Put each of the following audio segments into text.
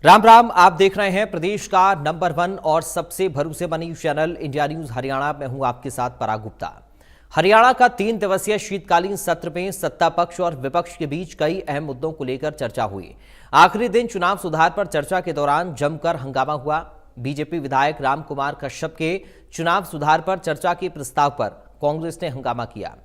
राम राम। आप देख रहे हैं प्रदेश का नंबर 1 और सबसे भरोसेमंद news channel India news Haryana. मैं हूं आपके साथ पराग गुप्ता। हरियाणा का 3 दिवसीय शीतकालीन सत्र में सत्ता पक्ष और विपक्ष के बीच कई अहम मुद्दों को लेकर चर्चा हुई। आखिरी दिन चुनाव सुधार पर चर्चा के दौरान जमकर हंगामा हुआ। बीजेपी विधायक राम कुमार कश्यप के चुनाव सुधार पर चर्चा के प्रस्ताव पर कांग्रेस ने हंगामा किया।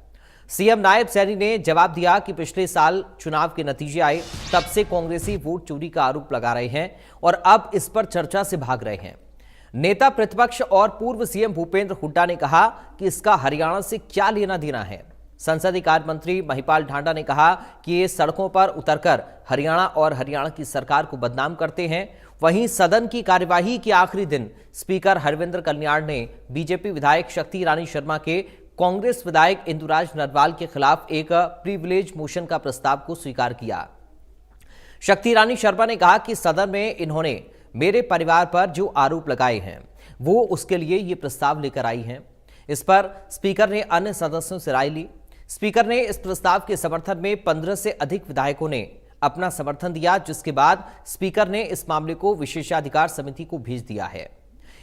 सीएम नायब सैनी ने जवाब दिया कि पिछले साल चुनाव के नतीजे आए, तब से कांग्रेसी वोट चोरी का आरोप लगा रहे हैं और अब इस पर चर्चा से भाग रहे हैं। नेता प्रतिपक्ष और पूर्व सीएम भूपेंद्र हुड्डा ने कहा कि इसका हरियाणा से क्या लेना देना है। संसदीय कार्य मंत्री महिपाल ढांडा ने कहा कि ये सड़कों पर उतरकर हरियाणा और हरियाणा की सरकार को बदनाम करते हैं। वहीं सदन की कार्यवाही के आखिरी दिन स्पीकर हरविंद्र कल्याण ने बीजेपी विधायक शक्ति रानी शर्मा के कांग्रेस विधायक इंदुराज नरवाल के खिलाफ एक प्रिविलेज मोशन का प्रस्ताव को स्वीकार किया। शक्ति रानी शर्मा ने कहा कि सदन में इन्होंने मेरे परिवार पर जो आरोप लगाए हैं वो उसके लिए ये प्रस्ताव लेकर आई हैं। इस पर स्पीकर ने अन्य सदस्यों से राय ली। स्पीकर ने इस प्रस्ताव के समर्थन में 15 से अधिक विधायकों ने अपना समर्थन दिया, जिसके बाद स्पीकर ने इस मामले को विशेषाधिकार समिति को भेज दिया है।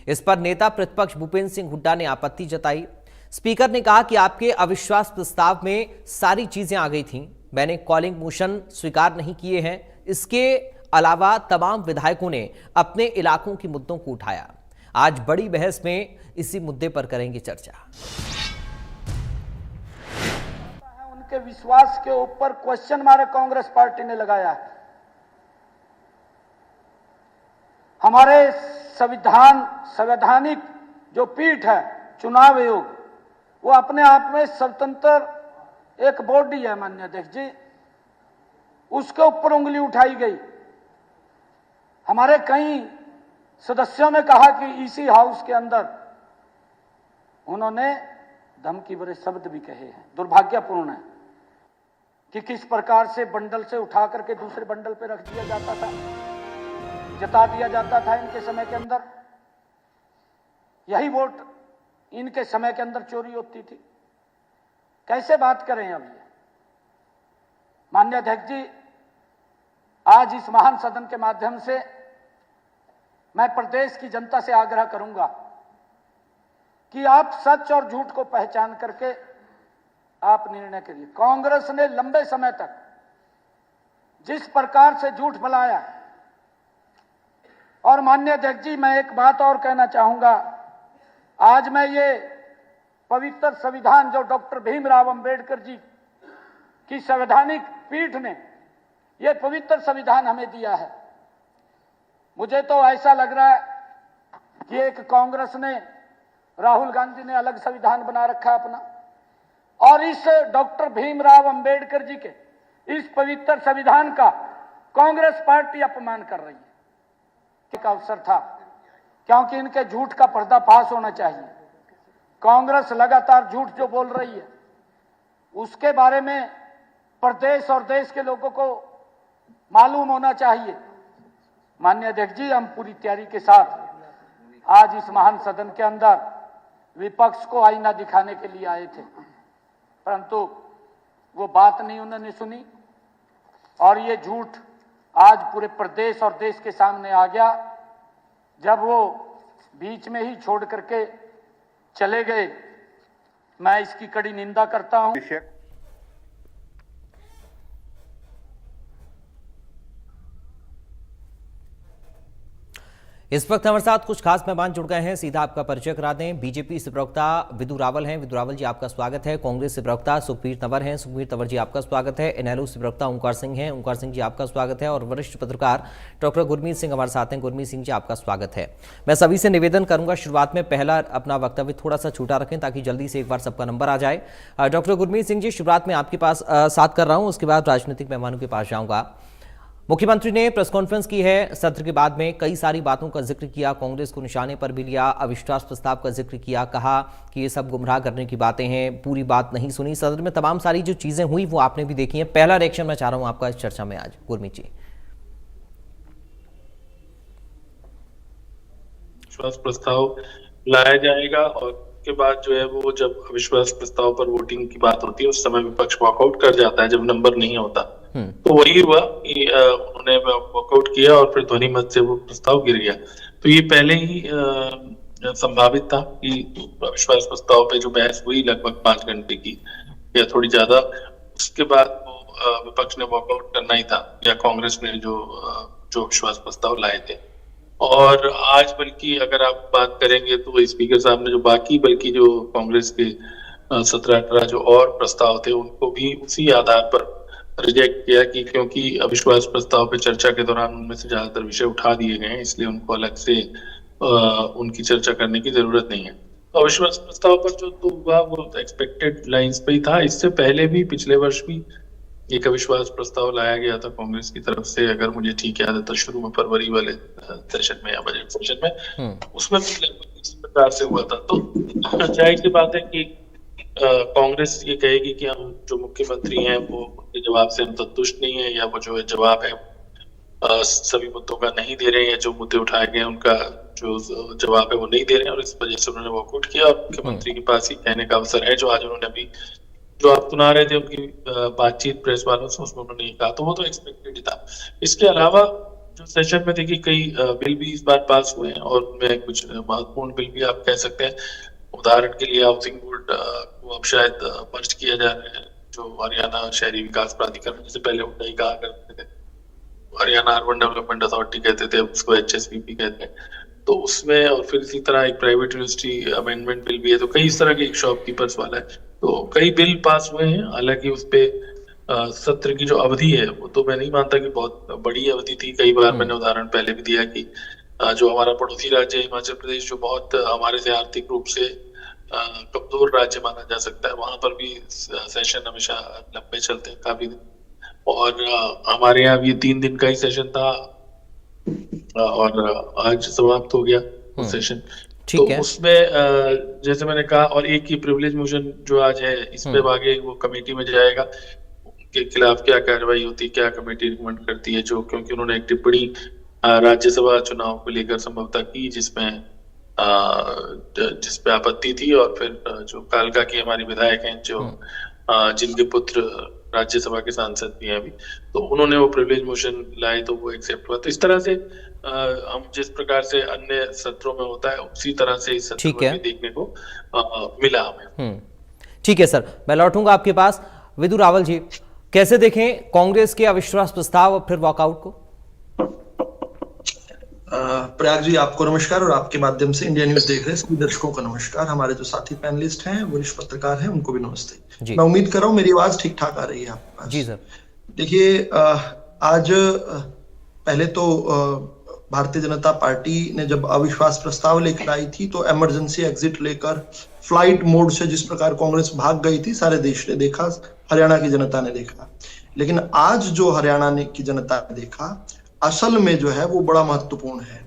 इस पर नेता प्रतिपक्ष भूपेंद्र सिंह हुड्डा ने आपत्ति जताई। स्पीकर ने कहा कि आपके अविश्वास प्रस्ताव में सारी चीजें आ गई थीं, मैंने कॉलिंग मोशन स्वीकार नहीं किए हैं। इसके अलावा तमाम विधायकों ने अपने इलाकों के मुद्दों को उठाया। आज बड़ी बहस में इसी मुद्दे पर करेंगे चर्चा। उनके विश्वास के ऊपर क्वेश्चन मार्क कांग्रेस पार्टी ने लगाया है। हमारे संवैधानिक जो पीठ है चुनाव आयोग, वो अपने आप में स्वतंत्र एक बॉडी है माननीय अध्यक्ष जी, उसके ऊपर उंगली उठाई गई। हमारे कई सदस्यों ने कहा कि इसी हाउस के अंदर उन्होंने धमकी भरे शब्द भी कहे हैं। दुर्भाग्यपूर्ण है कि किस प्रकार से बंडल से उठा करके दूसरे बंडल पे रख दिया जाता था, जता दिया जाता था। इनके समय के अंदर यही वोट इनके समय के अंदर चोरी होती थी। कैसे बात करें अब ये? माननीय अध्यक्ष जी, आज इस महान सदन के माध्यम से मैं प्रदेश की जनता से आग्रह करूंगा कि आप सच और झूठ को पहचान करके आप निर्णय करिए। कांग्रेस ने लंबे समय तक जिस प्रकार से झूठ फैलाया, और माननीय अध्यक्ष जी मैं एक बात और कहना चाहूंगा। आज मैं ये पवित्र संविधान जो डॉक्टर भीमराव अंबेडकर जी की संवैधानिक पीठ ने ये पवित्र संविधान हमें दिया है, मुझे तो ऐसा लग रहा है कि एक कांग्रेस ने, राहुल गांधी ने अलग संविधान बना रखा अपना, और इस डॉक्टर भीमराव अंबेडकर जी के इस पवित्र संविधान का कांग्रेस पार्टी अपमान कर रही है। एक अवसर था, क्योंकि इनके झूठ का पर्दाफाश होना चाहिए। कांग्रेस लगातार झूठ जो बोल रही है उसके बारे में प्रदेश और देश के लोगों को मालूम होना चाहिए। माननीय अध्यक्ष जी, हम पूरी तैयारी के साथ आज इस महान सदन के अंदर विपक्ष को आईना दिखाने के लिए आए थे, परंतु वो बात नहीं उन्होंने सुनी और ये झूठ आज पूरे प्रदेश और देश के सामने आ गया। जब वो बीच में ही छोड़ करके चले गए, मैं इसकी कड़ी निंदा करता हूं। इस वक्त हमारे साथ कुछ खास मेहमान जुड़ गए हैं, सीधा आपका परिचय करा दें। बीजेपी से प्रवक्ता विदु रावल हैं, विदु रावल जी आपका स्वागत है। कांग्रेस से प्रवक्ता सुखबीर तंवर हैं, सुखबीर तंवर जी आपका स्वागत है। इनेलो से प्रवक्ता ओंकार सिंह हैं, ओंकार सिंह जी आपका स्वागत है। और वरिष्ठ पत्रकार डॉक्टर गुरमीत सिंह हमारे साथ हैं, गुरमीत सिंह जी आपका स्वागत है। मैं सभी से निवेदन करूंगा शुरुआत में पहला अपना वक्तव्य थोड़ा सा छोटा रखें ताकि जल्दी से एक बार सबका नंबर आ जाए। डॉक्टर गुरमीत सिंह जी, शुरुआत में आपके पास साथ कर रहा हूँ, उसके बाद राजनीतिक मेहमानों के पास जाऊंगा। मुख्यमंत्री ने प्रेस कॉन्फ्रेंस की है, सत्र के बाद में कई सारी बातों का जिक्र किया, कांग्रेस को निशाने पर भी लिया, अविश्वास प्रस्ताव का जिक्र किया, कहा कि ये सब गुमराह करने की बातें हैं, पूरी बात नहीं सुनी। सदन में तमाम सारी जो चीजें हुई वो आपने भी देखी हैं। पहला रिएक्शन मैं चाह रहा हूं आपका इस चर्चा में आज, गुरमीत जी। विश्वास प्रस्ताव लाया जाएगा और के बाद जो है वो जब अविश्वास प्रस्ताव पर वोटिंग की बात होती है उस समय विपक्ष वॉकआउट कर जाता है जब नंबर नहीं होता। तो वही हुआ कि उन्होंने वॉकआउट किया और फिर ध्वनि मत से वो प्रस्ताव गिर गया। तो ये पहले ही संभावित था कि अविश्वास प्रस्ताव पे जो बहस हुई लगभग 5 घंटे की या थोड़ी ज्यादा, उसके बाद वो विपक्ष ने वॉकआउट करना ही था, या कांग्रेस ने जो विश्वास प्रस्ताव लाए थे। और आज बल्कि अगर आप बात करेंगे तो स्पीकर साहब ने बल्कि जो कांग्रेस के 17-18 जो और प्रस्ताव थे उनको भी उसी आधार पर रिजेक्ट किया कि क्योंकि अविश्वास प्रस्ताव पे चर्चा के दौरान उनमें से ज्यादातर विषय उठा दिए गए हैं, इसलिए उनको अलग से उनकी चर्चा करने की जरूरत नहीं है। तो अविश्वास प्रस्ताव पर जो तो हुआ वो एक्सपेक्टेड लाइंस पे ही था। इससे पहले भी पिछले वर्ष भी एक अविश्वास प्रस्ताव लाया गया था कांग्रेस की तरफ से, अगर मुझे ठीक याद है तो शुरू में फरवरी वाले सेशन में या बजट सेशन में, उसमें इस प्रकार से हुआ था। तो जाहिर सी बात है कि कांग्रेस ये कहेगी कि हम जो मुख्यमंत्री हैं वो उनके जवाब से हम संतुष्ट नहीं है, या वो जो जवाब है सभी मुद्दों का नहीं दे रहे हैं, जो मुद्दे उठाए गए उनका जो जवाब है वो नहीं दे रहे हैं, और इस वजह से उन्होंने वॉकआउट किया। और मुख्यमंत्री के पास ही कहने का अवसर है, जो आज उन्होंने अभी जो आप सुना रहे थे उनकी बातचीत प्रेस वालों से, उसमें उन्होंने ये कहा, तो वो तो एक्सपेक्टेड ही था। इसके अलावा जो सेशन में देखिए कई बिल भी इस बार पास हुए हैं, और उनमें कुछ महत्वपूर्ण बिल भी आप कह सकते हैं। उदाहरण के लिए हाउसिंग बोर्ड को अब शायद मर्ज किया जा रहा है, जो हरियाणा शहरी विकास प्राधिकरण, जिसे पहले हुडाई कहा करते थे, हरियाणा अर्बन डेवलपमेंट अथॉरिटी कहते थे, उसको HSPP कहते हैं। तो उसमें, और फिर इसी तरह एक प्राइवेट यूनिवर्सिटी अमेंडमेंट बिल भी है। तो कई इस तरह के एक शॉपकीपर्स वाला है, तो कई बिल पास हुए हैं। हालांकि उस पे सत्र की जो अवधि है वो तो मैं नहीं मानता कि बहुत बड़ी अवधि थी। कई बार मैंने उदाहरण पहले भी दिया कि जो हमारा पड़ोसी राज्य हिमाचल प्रदेश, जो बहुत हमारे से आर्थिक रूप से कमजोर राज्य माना जा सकता है, वहां पर भी सेशन हमेशा लंबे चलते हैं काफी दिन। और हमारे यहाँ भी 3 दिन का ही सेशन था, और आज समाप्त हो गया वो सेशन। तो उसमें जैसे मैंने कहा, और एक ही प्रिविलेज मोशन जो आज है, इस पे आगे वो कमेटी में जाएगा, उनके खिलाफ क्या कार्रवाई होती है, क्या कमेटी रिकमेंड करती है, जो क्योंकि उन्होंने एक टिप्पणी राज्यसभा चुनाव को लेकर संभवतः की, जिसपे आपत्ति थी। और फिर जो कालका की हमारी विधायक हैं, जो जिनके पुत्र राज्यसभा के सांसद भी हैं अभी, तो उन्होंने वो प्रिविलेज मोशन लाए, तो वो एक्सेप्ट हुआ। तो इस तरह से हम जिस प्रकार से अन्य सत्रों में होता है, उसी तरह से इस सत्र में भी देखने को मिला हमें। ठीक है सर, मैं लौटूंगा आपके पास। विदु रावल जी, कैसे देखें कांग्रेस के अविश्वास प्रस्ताव और फिर वॉकआउट को? प्रयाग जी, आपको नमस्कार, और आपके माध्यम से इंडिया न्यूज देख रहे सभी दर्शकों को नमस्कार। हमारे जो साथी पैनलिस्ट हैं, वरिष्ठ पत्रकार हैं, उनको भी नमस्ते। मैं उम्मीद कर रहा हूँ मेरी आवाज ठीक ठाक आ रही है आपके पास। जी सर। देखिए, आज पहले तो भारतीय जनता पार्टी ने जब अविश्वास प्रस्ताव लेकर आई थी, तो इमरजेंसी एग्जिट लेकर फ्लाइट मोड से जिस प्रकार कांग्रेस भाग गई थी, सारे देश ने देखा, हरियाणा की जनता ने देखा। लेकिन आज जो हरियाणा की जनता ने देखा, असल में जो है वो बड़ा महत्वपूर्ण है।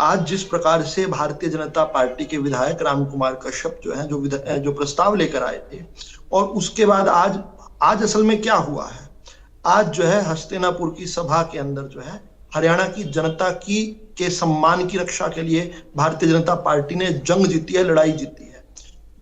आज जिस प्रकार से भारतीय जनता पार्टी के विधायक राम कुमार कश्यप जो है, जो प्रस्ताव लेकर आए थे, और उसके बाद आज असल में क्या हुआ है, आज जो है हस्तिनापुर की सभा के अंदर जो है हरियाणा की जनता के सम्मान की रक्षा के लिए भारतीय जनता पार्टी ने जंग जीती है, लड़ाई जीती है।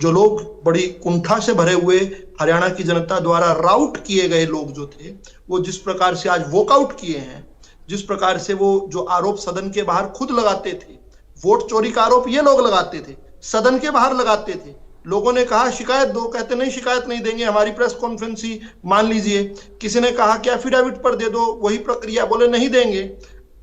जो लोग बड़ी कुंठा से भरे हुए हरियाणा की जनता द्वारा राउट किए गए लोग जो थे, वो जिस प्रकार से आज वॉकआउट किए हैं, जिस प्रकार से वो जो आरोप सदन के बाहर खुद लगाते थे, वोट चोरी का आरोप ये लोग लगाते थे, सदन के बाहर लगाते थे। लोगों ने कहा शिकायत दो, कहते नहीं शिकायत नहीं देंगे, हमारी प्रेस कॉन्फ्रेंस ही मान लीजिए। किसी ने कहा कि एफिडेविट पर दे दो, वही प्रक्रिया, बोले नहीं देंगे।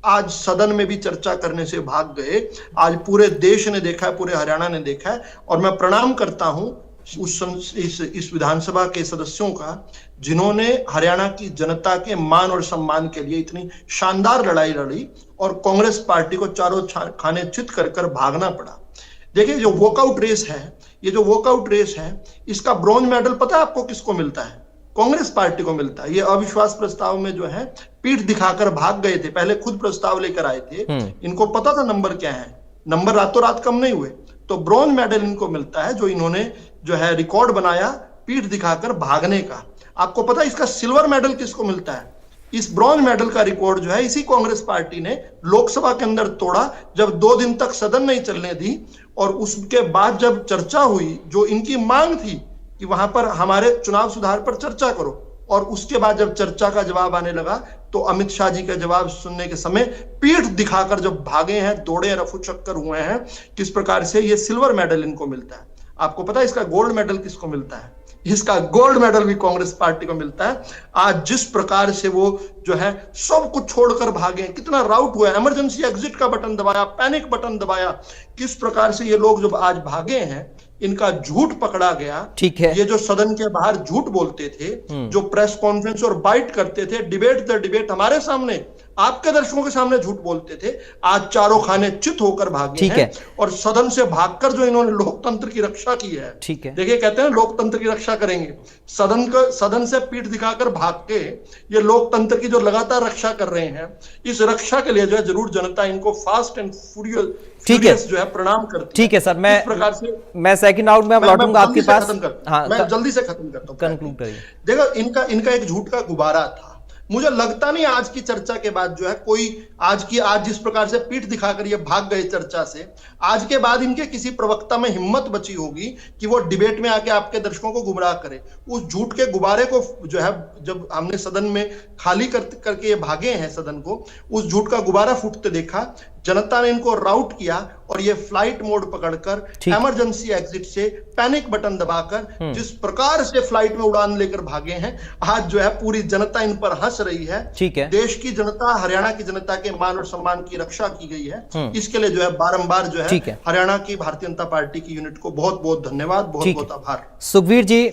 आज सदन में भी चर्चा करने से भाग गए। आज पूरे देश ने देखा है, पूरे हरियाणा ने देखा है, और मैं प्रणाम करता हूं इस विधानसभा के सदस्यों का, जिन्होंने हरियाणा की जनता के मान और सम्मान के लिए इतनी शानदार लड़ाई लड़ी, और कांग्रेस पार्टी को चारों खाने चित कर भागना पड़ा। देखिए, जो वॉकआउट रेस है, ये जो वॉकआउट रेस है, इसका ब्रॉन्ज मेडल पता है आपको किसको मिलता है? कांग्रेस पार्टी को मिलता है। ये अविश्वास प्रस्ताव में जो है पीठ दिखाकर भाग गए थे, पहले खुद प्रस्ताव लेकर आए थे, इनको पता था नंबर क्या है, नंबर रातों रात कम नहीं हुए, तो ब्रॉन्ज मेडल इनको मिलता है, जो इन्होंने जो है रिकॉर्ड बनाया पीठ दिखाकर भागने का। आपको पता है इसका सिल्वर मेडल किसको मिलता है? इस ब्रॉन्ज मेडल का रिकॉर्ड जो है इसी कांग्रेस पार्टी ने लोकसभा के अंदर तोड़ा, जब 2 दिन तक सदन नहीं चलने दी, और उसके बाद जब चर्चा हुई, जो इनकी मांग थी कि वहां पर हमारे चुनाव सुधार पर चर्चा करो, और उसके बाद जब चर्चा का जवाब आने लगा तो अमित शाह जी का जवाब सुनने के समय पीठ दिखाकर जब भागे हैं, दौड़े, रफू चक्कर हुए हैं, किस प्रकार से ये सिल्वर मेडल इनको मिलता है। आपको पता है इसका गोल्ड मेडल किसको मिलता है? इसका गोल्ड मेडल भी कांग्रेस पार्टी को मिलता है। आज जिस प्रकार से वो जो है सब कुछ छोड़कर भागे, कितना राउट हुआ, इमरजेंसी एग्जिट का बटन दबाया, पैनिक बटन दबाया, किस प्रकार से ये लोग जब आज भागे हैं, इनका झूठ पकड़ा गया। ठीक है, ये जो सदन के बाहर झूठ बोलते थे, जो प्रेस कॉन्फ्रेंस और बाइट करते थे, डिबेट द डिबेट हमारे सामने, आपके दर्शकों के सामने झूठ बोलते थे, आज चारों खाने चित होकर भागे ठीक हैं। है। और सदन से भागकर जो इन्होंने लोकतंत्र की रक्षा की है, ठीक है, देखिए कहते हैं लोकतंत्र की रक्षा करेंगे, सदन से पीठ दिखाकर भाग के ये लोकतंत्र की जो लगातार रक्षा कर रहे हैं, इस रक्षा के लिए जो है जरूर जनता इनको फास्ट एंड फ्यूरियस जो है प्रणाम करती है। ठीक है सर, इस प्रकार से मैं सेकंड राउंड में अब लौटूंगा आपके पास। हाँ, मैं जल्दी से खत्म करता हूँ, कंक्लूड करिए। देखो इनका एक झूठ का गुब्बारा था। मुझे लगता नहीं आज की चर्चा के बाद जो है कोई आज जिस प्रकार से पीठ दिखाकर ये भाग गए चर्चा से, आज के बाद इनके किसी प्रवक्ता में हिम्मत बची होगी कि वो डिबेट में आके आपके दर्शकों को गुमराह करे। उस झूठ के गुब्बारे को जो है जब हमने सदन में खाली करके ये भागे हैं सदन को, उस झूठ का गुब्बारा फूटते देखा, जनता ने इनको राउट किया और ये फ्लाइट मोड पकड़कर इमरजेंसी एग्जिट से पैनिक बटन दबाकर जिस प्रकार से फ्लाइट में उड़ान लेकर भागे हैं, आज जो है पूरी जनता इन पर हंस रही है। ठीक है, देश की जनता, हरियाणा की जनता के मान और सम्मान की रक्षा की गई है। इसके लिए जो है बारंबार जो है हरियाणा की भारतीय जनता पार्टी की यूनिट को बहुत बहुत धन्यवाद, बहुत बहुत आभार। सुखबीर जी,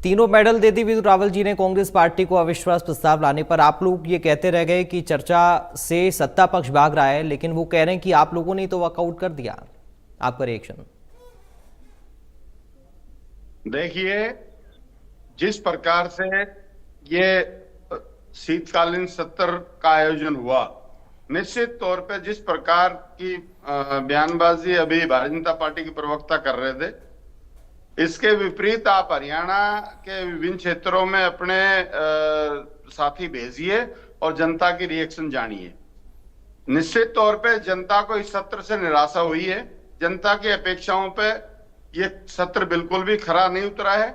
तीनों मेडल देती विदु रावल जी ने कांग्रेस पार्टी को अविश्वास प्रस्ताव लाने पर आप लोग ये कहते रह गए कि चर्चा से सत्ता पक्ष भाग रहा है, लेकिन वो कह रहे हैं कि आप लोगों ने तो वॉकआउट कर दिया। आपका रिएक्शन? देखिए, जिस प्रकार से ये शीतकालीन सत्र का आयोजन हुआ, निश्चित तौर पे जिस प्रकार की बयानबाजी अभी भारतीय जनता पार्टी के प्रवक्ता कर रहे थे, इसके विपरीत आप हरियाणा के विभिन्न क्षेत्रों में अपने साथी भेजिए और जनता की रिएक्शन जानिए। निश्चित तौर पे जनता को इस सत्र से निराशा हुई है। जनता की अपेक्षाओं पे ये सत्र बिल्कुल भी खरा नहीं उतरा है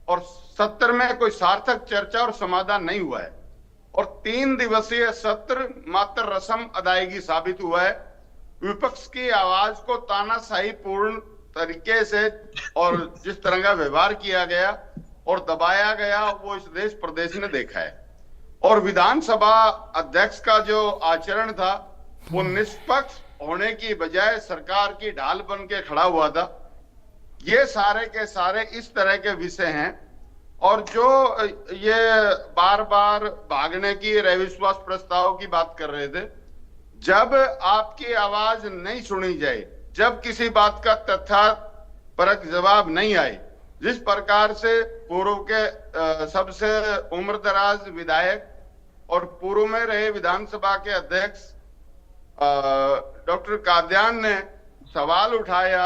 और सत्र में कोई सार्थक चर्चा और समाधान नहीं हुआ है और 3 दिवसीय सत्र मात्र रस्म अदायगी साबित हुआ है। विपक्ष की आवाज को तानाशाही पूर्ण तरीके से और जिस तरह का व्यवहार किया गया और दबाया गया, वो इस देश प्रदेश ने देखा है। और विधानसभा अध्यक्ष का जो आचरण था वो निष्पक्ष होने की बजाय सरकार की ढाल बन के खड़ा हुआ था। ये सारे के सारे इस तरह के विषय हैं और जो ये बार बार भागने की अविश्वास प्रस्ताव की बात कर रहे थे, जब आपकी आवाज नहीं सुनी जाए, जब किसी बात का तथ्यपरक जवाब नहीं आए, जिस प्रकार से पूर्व के सबसे उम्रदराज विधायक और पूर्व में रहे विधानसभा के अध्यक्ष डॉक्टर कादयान ने सवाल उठाया,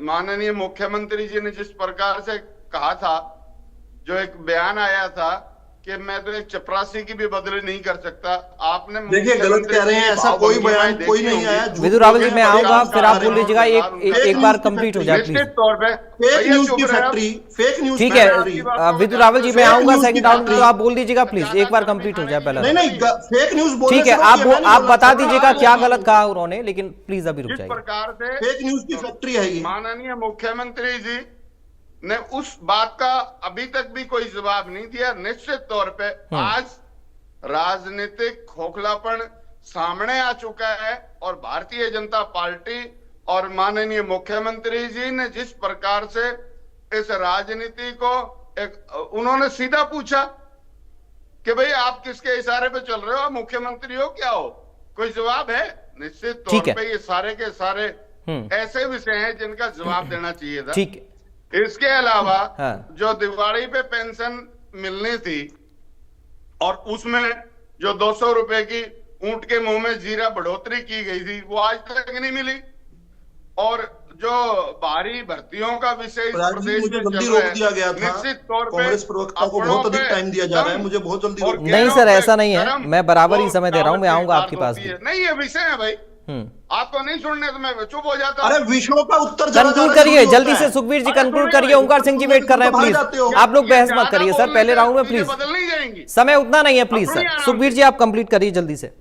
माननीय मुख्यमंत्री जी ने जिस प्रकार से कहा था, जो एक बयान आया था कि मैं तो एक चपरासी की भी बदली नहीं कर सकता, आपने देखिए गलत कह रहे हैं, ऐसा कोई बयान कोई नहीं आया। विदु रावल जी, मैं आऊंगा, फिर आप बोल लीजिएगा, एक बार कंप्लीट हो जाए प्लीज। तौर पे फेक न्यूज की फैक्ट्री, फेक न्यूज। ठीक है विदु रावल जी, मैं आऊंगा सेकंड राउंड में, तो आप बोल दीजिएगा प्लीज, एक बार कंप्लीट हो जाए पहले। नहीं फेक न्यूज। ठीक है, आप बता दीजिएगा क्या गलत कहा उन्होंने, लेकिन प्लीज अभी रुक जाइए। जिस प्रकार से फेक न्यूज की फैक्ट्री है ये, माननीय मुख्यमंत्री जी ने उस बात का अभी तक भी कोई जवाब नहीं दिया। निश्चित तौर पे आज राजनीतिक खोखलापन सामने आ चुका है और भारतीय जनता पार्टी और माननीय मुख्यमंत्री जी ने जिस प्रकार से इस राजनीति को उन्होंने सीधा पूछा कि भाई आप किसके इशारे पे चल रहे हो, आप मुख्यमंत्री हो क्या हो, कोई जवाब है? निश्चित तौर पे ये सारे के सारे ऐसे विषय हैं जिनका जवाब देना चाहिए था। ठीक है, इसके अलावा जो दिवाली पे पेंशन मिलनी थी और उसमें जो 200 रुपए की ऊंट के मुंह में जीरा बढ़ोतरी की गई थी, वो आज तक नहीं मिली। और जो बाहरी भर्तियों का विषय प्रदेश में जल्दी रोक दिया गया था, निश्चित तौर पे कांग्रेस प्रवक्ता को बहुत अधिक टाइम दिया जा रहा है, मुझे बहुत जल्दी नहीं सर, ऐसा नहीं है, मैं बराबर ही समय दे रहा हूँ, मैं आऊंगा आपके पास भी। नहीं, ये विषय है भाई, आपको नहीं सुनने तो मैं चुप हो जाता हूं। अरे विषयों का उत्तर कंक्लूड करिए जल्दी से, सुखबीर जी कंक्लूड करिए। ओंकार सिंह जी वेट कर रहे हैं, प्लीज आप लोग बहस मत करिए सर, पहले राउंड में प्लीज, बदल नहीं जाएंगी, समय उतना नहीं है प्लीज सर। सुखबीर जी आप कंप्लीट करिए जल्दी से।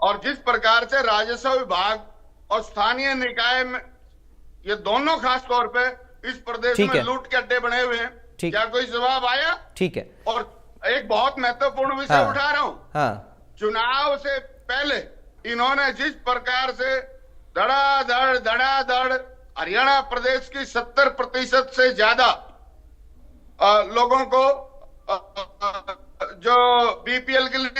और जिस प्रकार से राजस्व विभाग और स्थानीय निकाय में ये दोनों खास तौर पे इस प्रदेश में लूट के अड्डे बने हुए हैं, क्या कोई जवाब आया? ठीक है, और एक बहुत महत्वपूर्ण विषय उठा रहा हूं, चुनाव से पहले इन्होंने जिस प्रकार से धड़ाधड़ हरियाणा प्रदेश की 70% से ज्यादा लोगों को जो बीपीएल के लिए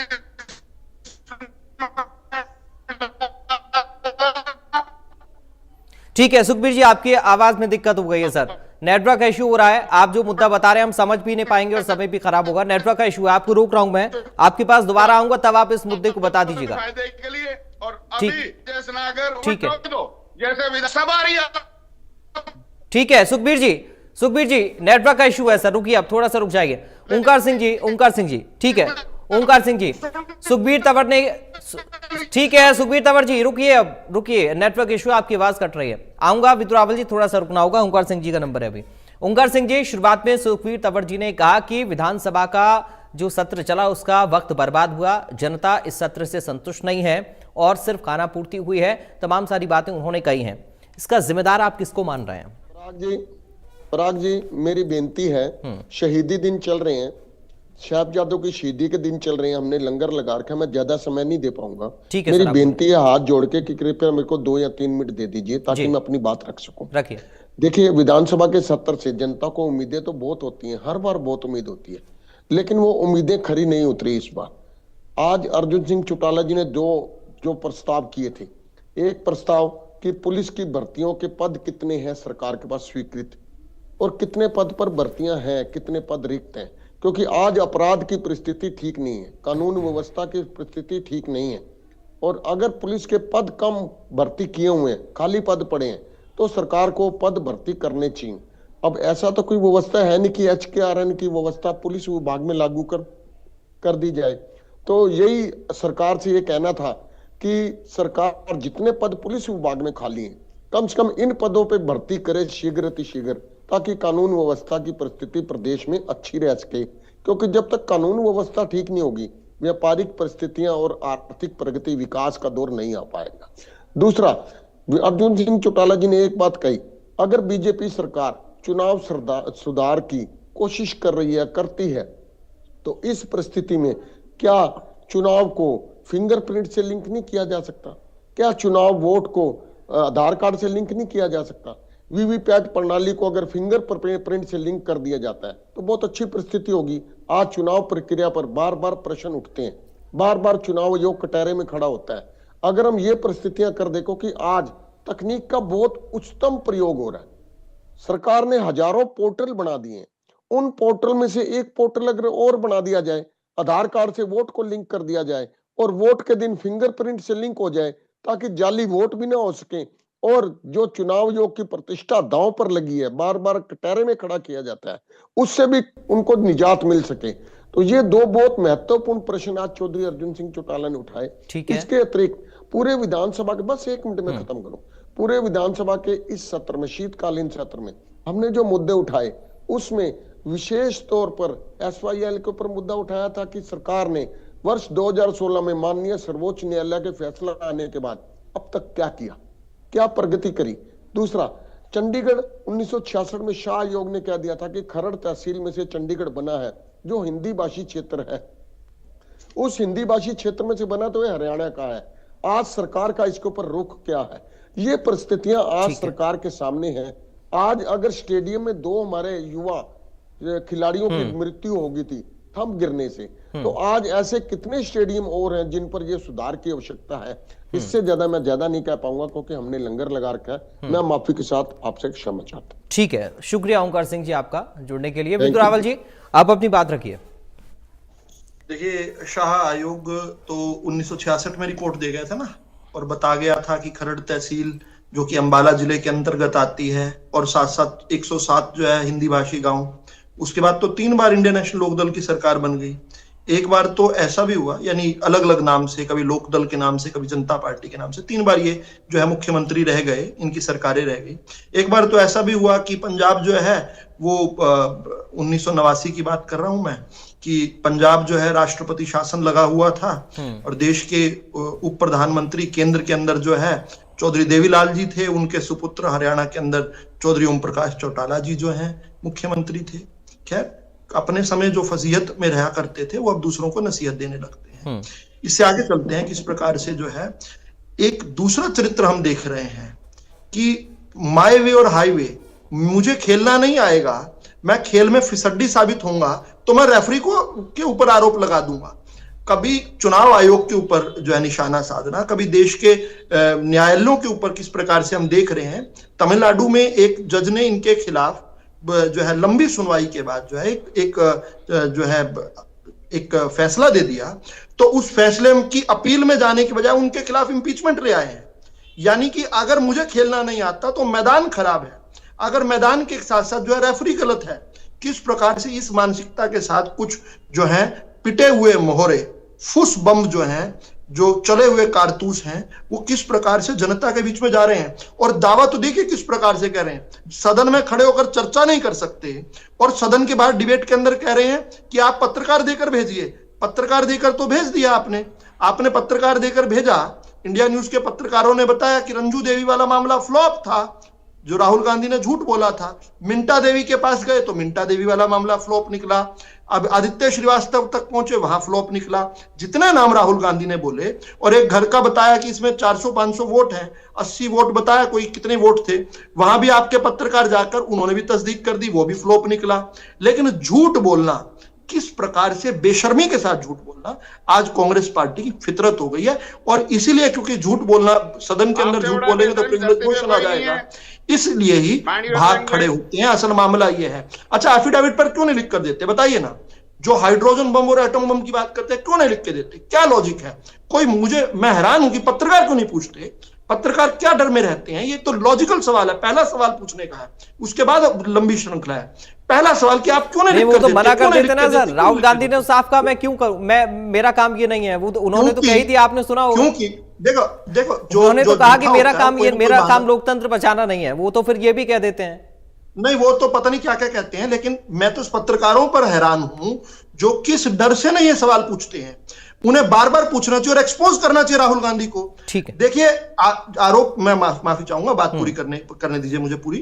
ठीक है सुखबीर जी, आपकी आवाज में दिक्कत हो गई है सर, नेटवर्क का इशू हो रहा है। आप जो मुद्दा बता रहे हैं हम समझ भी नहीं पाएंगे और समय भी खराब होगा, नेटवर्क का इशू है। आपको रोक रहा हूं मैं, आपके पास दोबारा आऊंगा तब आप इस मुद्दे को बता दीजिएगा। फायदे के लिए और अभी जैसनागर ठीक है, जैसे विधानसभा ठीक है सुखबीर जी नेटवर्क का इशू है सर, रुकिए आप थोड़ा सा रुक जाइए। ओंकार सिंह जी ठीक है, ओंकार सिंह जी, सुखबीर तंवर ने, ठीक है सुखबीर तंवर जी रुकिए, अब रुकिए, नेटवर्क इशू, आपकी आवाज कट रही है। आऊंगा विद्रावल जी, थोड़ा सा रुकना होगा। ओंकार सिंह जी का नंबर है अभी। ओंकार सिंह जी, शुरुआत में सुखबीर तंवर जी ने कहा कि विधानसभा का जो सत्र चला उसका वक्त बर्बाद हुआ, जनता इस सत्र से संतुष्ट नहीं है और सिर्फ खाना पूर्ति हुई है, तमाम सारी बातें उन्होंने कही हैं। इसका जिम्मेदार आप किसको मान रहे हैं? पराग जी मेरी बेनती है, शहीदी दिन चल रहे हैं, साहबजादों की शहीदी के दिन चल रहे हैं, हमने लंगर लगा रखा है, मैं ज्यादा समय नहीं दे पाऊंगा। मेरी बेनती है हाथ जोड़ के कि कृपया मेरे को 2 या 3 मिनट दे दीजिए ताकि मैं अपनी बात रख सकूं। रखिए। देखिए विधानसभा के सत्र से जनता को उम्मीदें तो बहुत होती हैं, हर बार बहुत उम्मीद होती है, लेकिन वो उम्मीदें खरी नहीं उतरी इस बार। आज अर्जुन सिंह चौटाला जी ने जो प्रस्ताव किए थे, एक प्रस्ताव कि पुलिस की भर्तियों के पद कितने हैं सरकार के पास स्वीकृत, और कितने पद पर भर्तियां हैं, कितने पद रिक्त हैं, क्योंकि आज अपराध की परिस्थिति ठीक नहीं है, कानून व्यवस्था की परिस्थिति ठीक नहीं है, और अगर पुलिस के पद कम भर्ती किए हुए हैं, खाली पद पड़े हैं, तो सरकार को पद भर्ती करने चाहिए। अब ऐसा तो कोई व्यवस्था है नहीं कि HKRN की व्यवस्था पुलिस विभाग में लागू कर दी जाए। तो यही सरकार से ये कहना था कि सरकार जितने पद पुलिस विभाग में खाली हैं, कम से कम इन पदों पे भर्ती करे शीघ्र अतिशीघ्र, ताकि कानून व्यवस्था की परिस्थिति प्रदेश में अच्छी रह सके, क्योंकि जब तक कानून व्यवस्था ठीक नहीं होगी, व्यापारिक परिस्थितियां और आर्थिक प्रगति विकास का दौर नहीं आ पाएगा। दूसरा, अर्जुन सिंह चौटाला जी ने एक बात कही, अगर बीजेपी सरकार चुनाव सुधार की कोशिश कर रही है, करती है, तो इस परिस्थिति में क्या चुनाव को फिंगरप्रिंट से लिंक नहीं किया जा सकता? क्या चुनाव वोट को आधार कार्ड से लिंक नहीं किया जा सकता? वीवीपैट प्रणाली को अगर फिंगर प्रिंट से लिंक कर दिया जाता है तो बहुत अच्छी परिस्थिति होगी। आज चुनाव प्रक्रिया पर बार बार प्रश्न उठते हैं, बार बार चुनाव आयोग कटहरे में खड़ा होता है। अगर हम ये परिस्थितियां कर देखो कि आज तकनीक का बहुत उच्चतम प्रयोग हो रहा है, सरकार ने हजारों पोर्टल बना दिए हैं, उन पोर्टल में से एक पोर्टल अगर और बना दिया जाए, आधार कार्ड से वोट को लिंक कर दिया जाए और वोट के दिन फिंगरप्रिंट से लिंक हो जाए, ताकि जाली वोट भी ना हो सके, और जो चुनाव आयोग की प्रतिष्ठा दांव पर लगी है, बार बार कटहरे में खड़ा किया जाता है, उससे भी उनको निजात मिल सके। तो ये 2 बहुत महत्वपूर्ण प्रश्न आज चौधरी अर्जुन सिंह चौटाला ने उठाए। इसके अतिरिक्त पूरे विधानसभा के, बस 1 मिनट में खत्म करूं, पूरे विधानसभा के इस सत्र में, शीतकालीन सत्र में हमने जो मुद्दे उठाए, उसमें विशेष तौर पर SYL के ऊपर मुद्दा उठाया था कि सरकार ने वर्ष 2016 में माननीय सर्वोच्च न्यायालय के फैसला आने के बाद अब तक क्या किया, क्या प्रगति करी। दूसरा, चंडीगढ़ 1966 में शाह आयोग ने कह दिया था कि खरड़ तहसील में से चंडीगढ़ बना है, जो हिंदी भाषी क्षेत्र है, उस हिंदी भाषी क्षेत्र में से बना तो ये हरियाणा का है। आज सरकार का इसके ऊपर रुख क्या है? ये परिस्थितियां आज सरकार के सामने हैं। आज अगर स्टेडियम में 2 हमारे युवा खिलाड़ियों की मृत्यु हो गई थी थंब गिरने से, तो आज ऐसे कितने स्टेडियम और हैं जिन पर यह सुधार की आवश्यकता है। इससे ज्यादा मैं ज्यादा नहीं कह पाऊंगा क्योंकि हमने लंगर लगा रखा है। मैं माफी के साथ आपसे क्षमा चाहता हूं। ठीक है, शुक्रिया ओंकार सिंह जी आपका जुड़ने के लिए। विद्युत रावल जी आप अपनी बात रखिए। देखिए, शाह आयोग तो 1966 में रिपोर्ट दे गया था ना, और बता गया था कि खरड़ तहसील जो कि अंबाला जिले के अंतर्गत आती है, और साथ साथ 107 जो है हिंदी भाषी गांव। उसके बाद तो 3 बार इंडियन नेशनल लोकदल की सरकार बन गई। एक बार तो ऐसा भी हुआ, यानी अलग अलग नाम से, कभी लोकदल के नाम से, कभी जनता पार्टी के नाम से, 3 बार ये जो है मुख्यमंत्री रह गए, इनकी सरकारें रह गई। एक बार तो ऐसा भी हुआ कि पंजाब जो है वो 1989 की बात कर रहा हूं मैं, कि पंजाब जो है राष्ट्रपति शासन लगा हुआ था और देश के उप प्रधानमंत्री केंद्र के अंदर जो है चौधरी देवीलाल जी थे, उनके सुपुत्र हरियाणा के अंदर चौधरी ओम प्रकाश चौटाला जी जो हैं मुख्यमंत्री थे। खैर, अपने समय जो फजीहत में रहा करते थे वो अब दूसरों को नसीहत देने लगते हैं। इससे आगे चलते हैं, किस प्रकार से जो है एक दूसरा चरित्र हम देख रहे हैं कि माई वे और हाईवे, मुझे खेलना नहीं आएगा, मैं खेल में फिसड्डी साबित होऊंगा तो मैं रेफरी को के ऊपर आरोप लगा दूंगा। कभी चुनाव आयोग के ऊपर जो है निशाना साधना, कभी देश के न्यायालयों के ऊपर किस प्रकार से हम देख रहे हैं। तमिलनाडु में एक जज ने इनके खिलाफ जो है लंबी सुनवाई के बाद जो है एक फैसला दे दिया, तो उस फैसले की अपील में जाने के बजाय उनके खिलाफ इंपीचमेंट ले आए हैं। यानी कि अगर मुझे खेलना नहीं आता तो मैदान खराब है, अगर मैदान के साथ साथ जो है रेफरी गलत है। किस प्रकार से इस मानसिकता के साथ कुछ जो है पिटे हुए मोहरे, फुस बम जो हैं, जो चले हुए कारतूस हैं, वो किस प्रकार से जनता के बीच में जा रहे हैं। और दावा तो देखिए किस प्रकार से कह रहे हैं, सदन में खड़े होकर चर्चा नहीं कर सकते और सदन के बाहर डिबेट के अंदर कह रहे हैं कि आप पत्रकार देकर भेजिए। पत्रकार देकर तो भेज दिया आपने पत्रकार देकर भेजा। इंडिया न्यूज के पत्रकारों ने बताया कि रंजू देवी वाला मामला फ्लॉप था, जो राहुल गांधी ने झूठ बोला था। मिंटा देवी के पास गए तो मिंटा देवी वाला मामला फ्लॉप निकला। अब आदित्य श्रीवास्तव तक पहुंचे, वहां फ्लॉप निकला। जितने नाम राहुल गांधी ने बोले, और एक घर का बताया कि इसमें 400-500 वोट हैं, 80 वोट बताया, कोई कितने वोट थे, वहां भी आपके पत्रकार जाकर उन्होंने भी तस्दीक कर दी, वो भी फ्लॉप निकला। लेकिन झूठ बोलना, किस प्रकार से बेशर्मी के साथ झूठ बोलना आज कांग्रेस पार्टी की फितरत हो गई है। और इसीलिए, क्योंकि झूठ बोलना, सदन के अंदर झूठ बोलेंगे तो प्रिविलेज क्वेश्चन आ जाएगा, इसलिए ही भाग खड़े होते हैं। असल मामला ये है। अच्छा, एफिडेविट पर क्यों नहीं लिख कर देते, बताइए ना। जो हाइड्रोजन बम और एटम बम की बात करते हैं, क्यों नहीं लिख के देते, क्या लॉजिक है? मैं हैरान हूं कि पत्रकार क्यों नहीं पूछते, पत्रकार क्या डर में रहते हैं? ये तो लॉजिकल सवाल है, पहला सवाल पूछने का है, उसके बाद लंबी श्रृंखला है। पहला सवाल कि आप क्यों नहीं लिख वो कर तो देते, मना कर क्यों नहीं देते लिख ना के सर। देते, राहुल क्यों गांधी नहीं ने साफ कहा, मैं क्यों करूं, मेरा काम ये नहीं है। वो तो उन्होंने तो कही थी, आपने सुना होगा। क्योंकि देखो उन्होंने तो कहा कि मेरा काम काम लोकतंत्र बचाना नहीं है। वो तो फिर ये भी कह देते हैं। नहीं, वो तो पता नहीं क्या क्या कहते हैं, लेकिन मैं तो उस पत्रकारों पर हैरान हूं जो किस डर से नहीं ये सवाल पूछते हैं। उन्हें बार बार पूछना चाहिए और एक्सपोज करना चाहिए राहुल गांधी को। ठीक है, देखिए आरोप, मैं माफी चाहूंगा, बात पूरी करने दीजिए मुझे पूरी,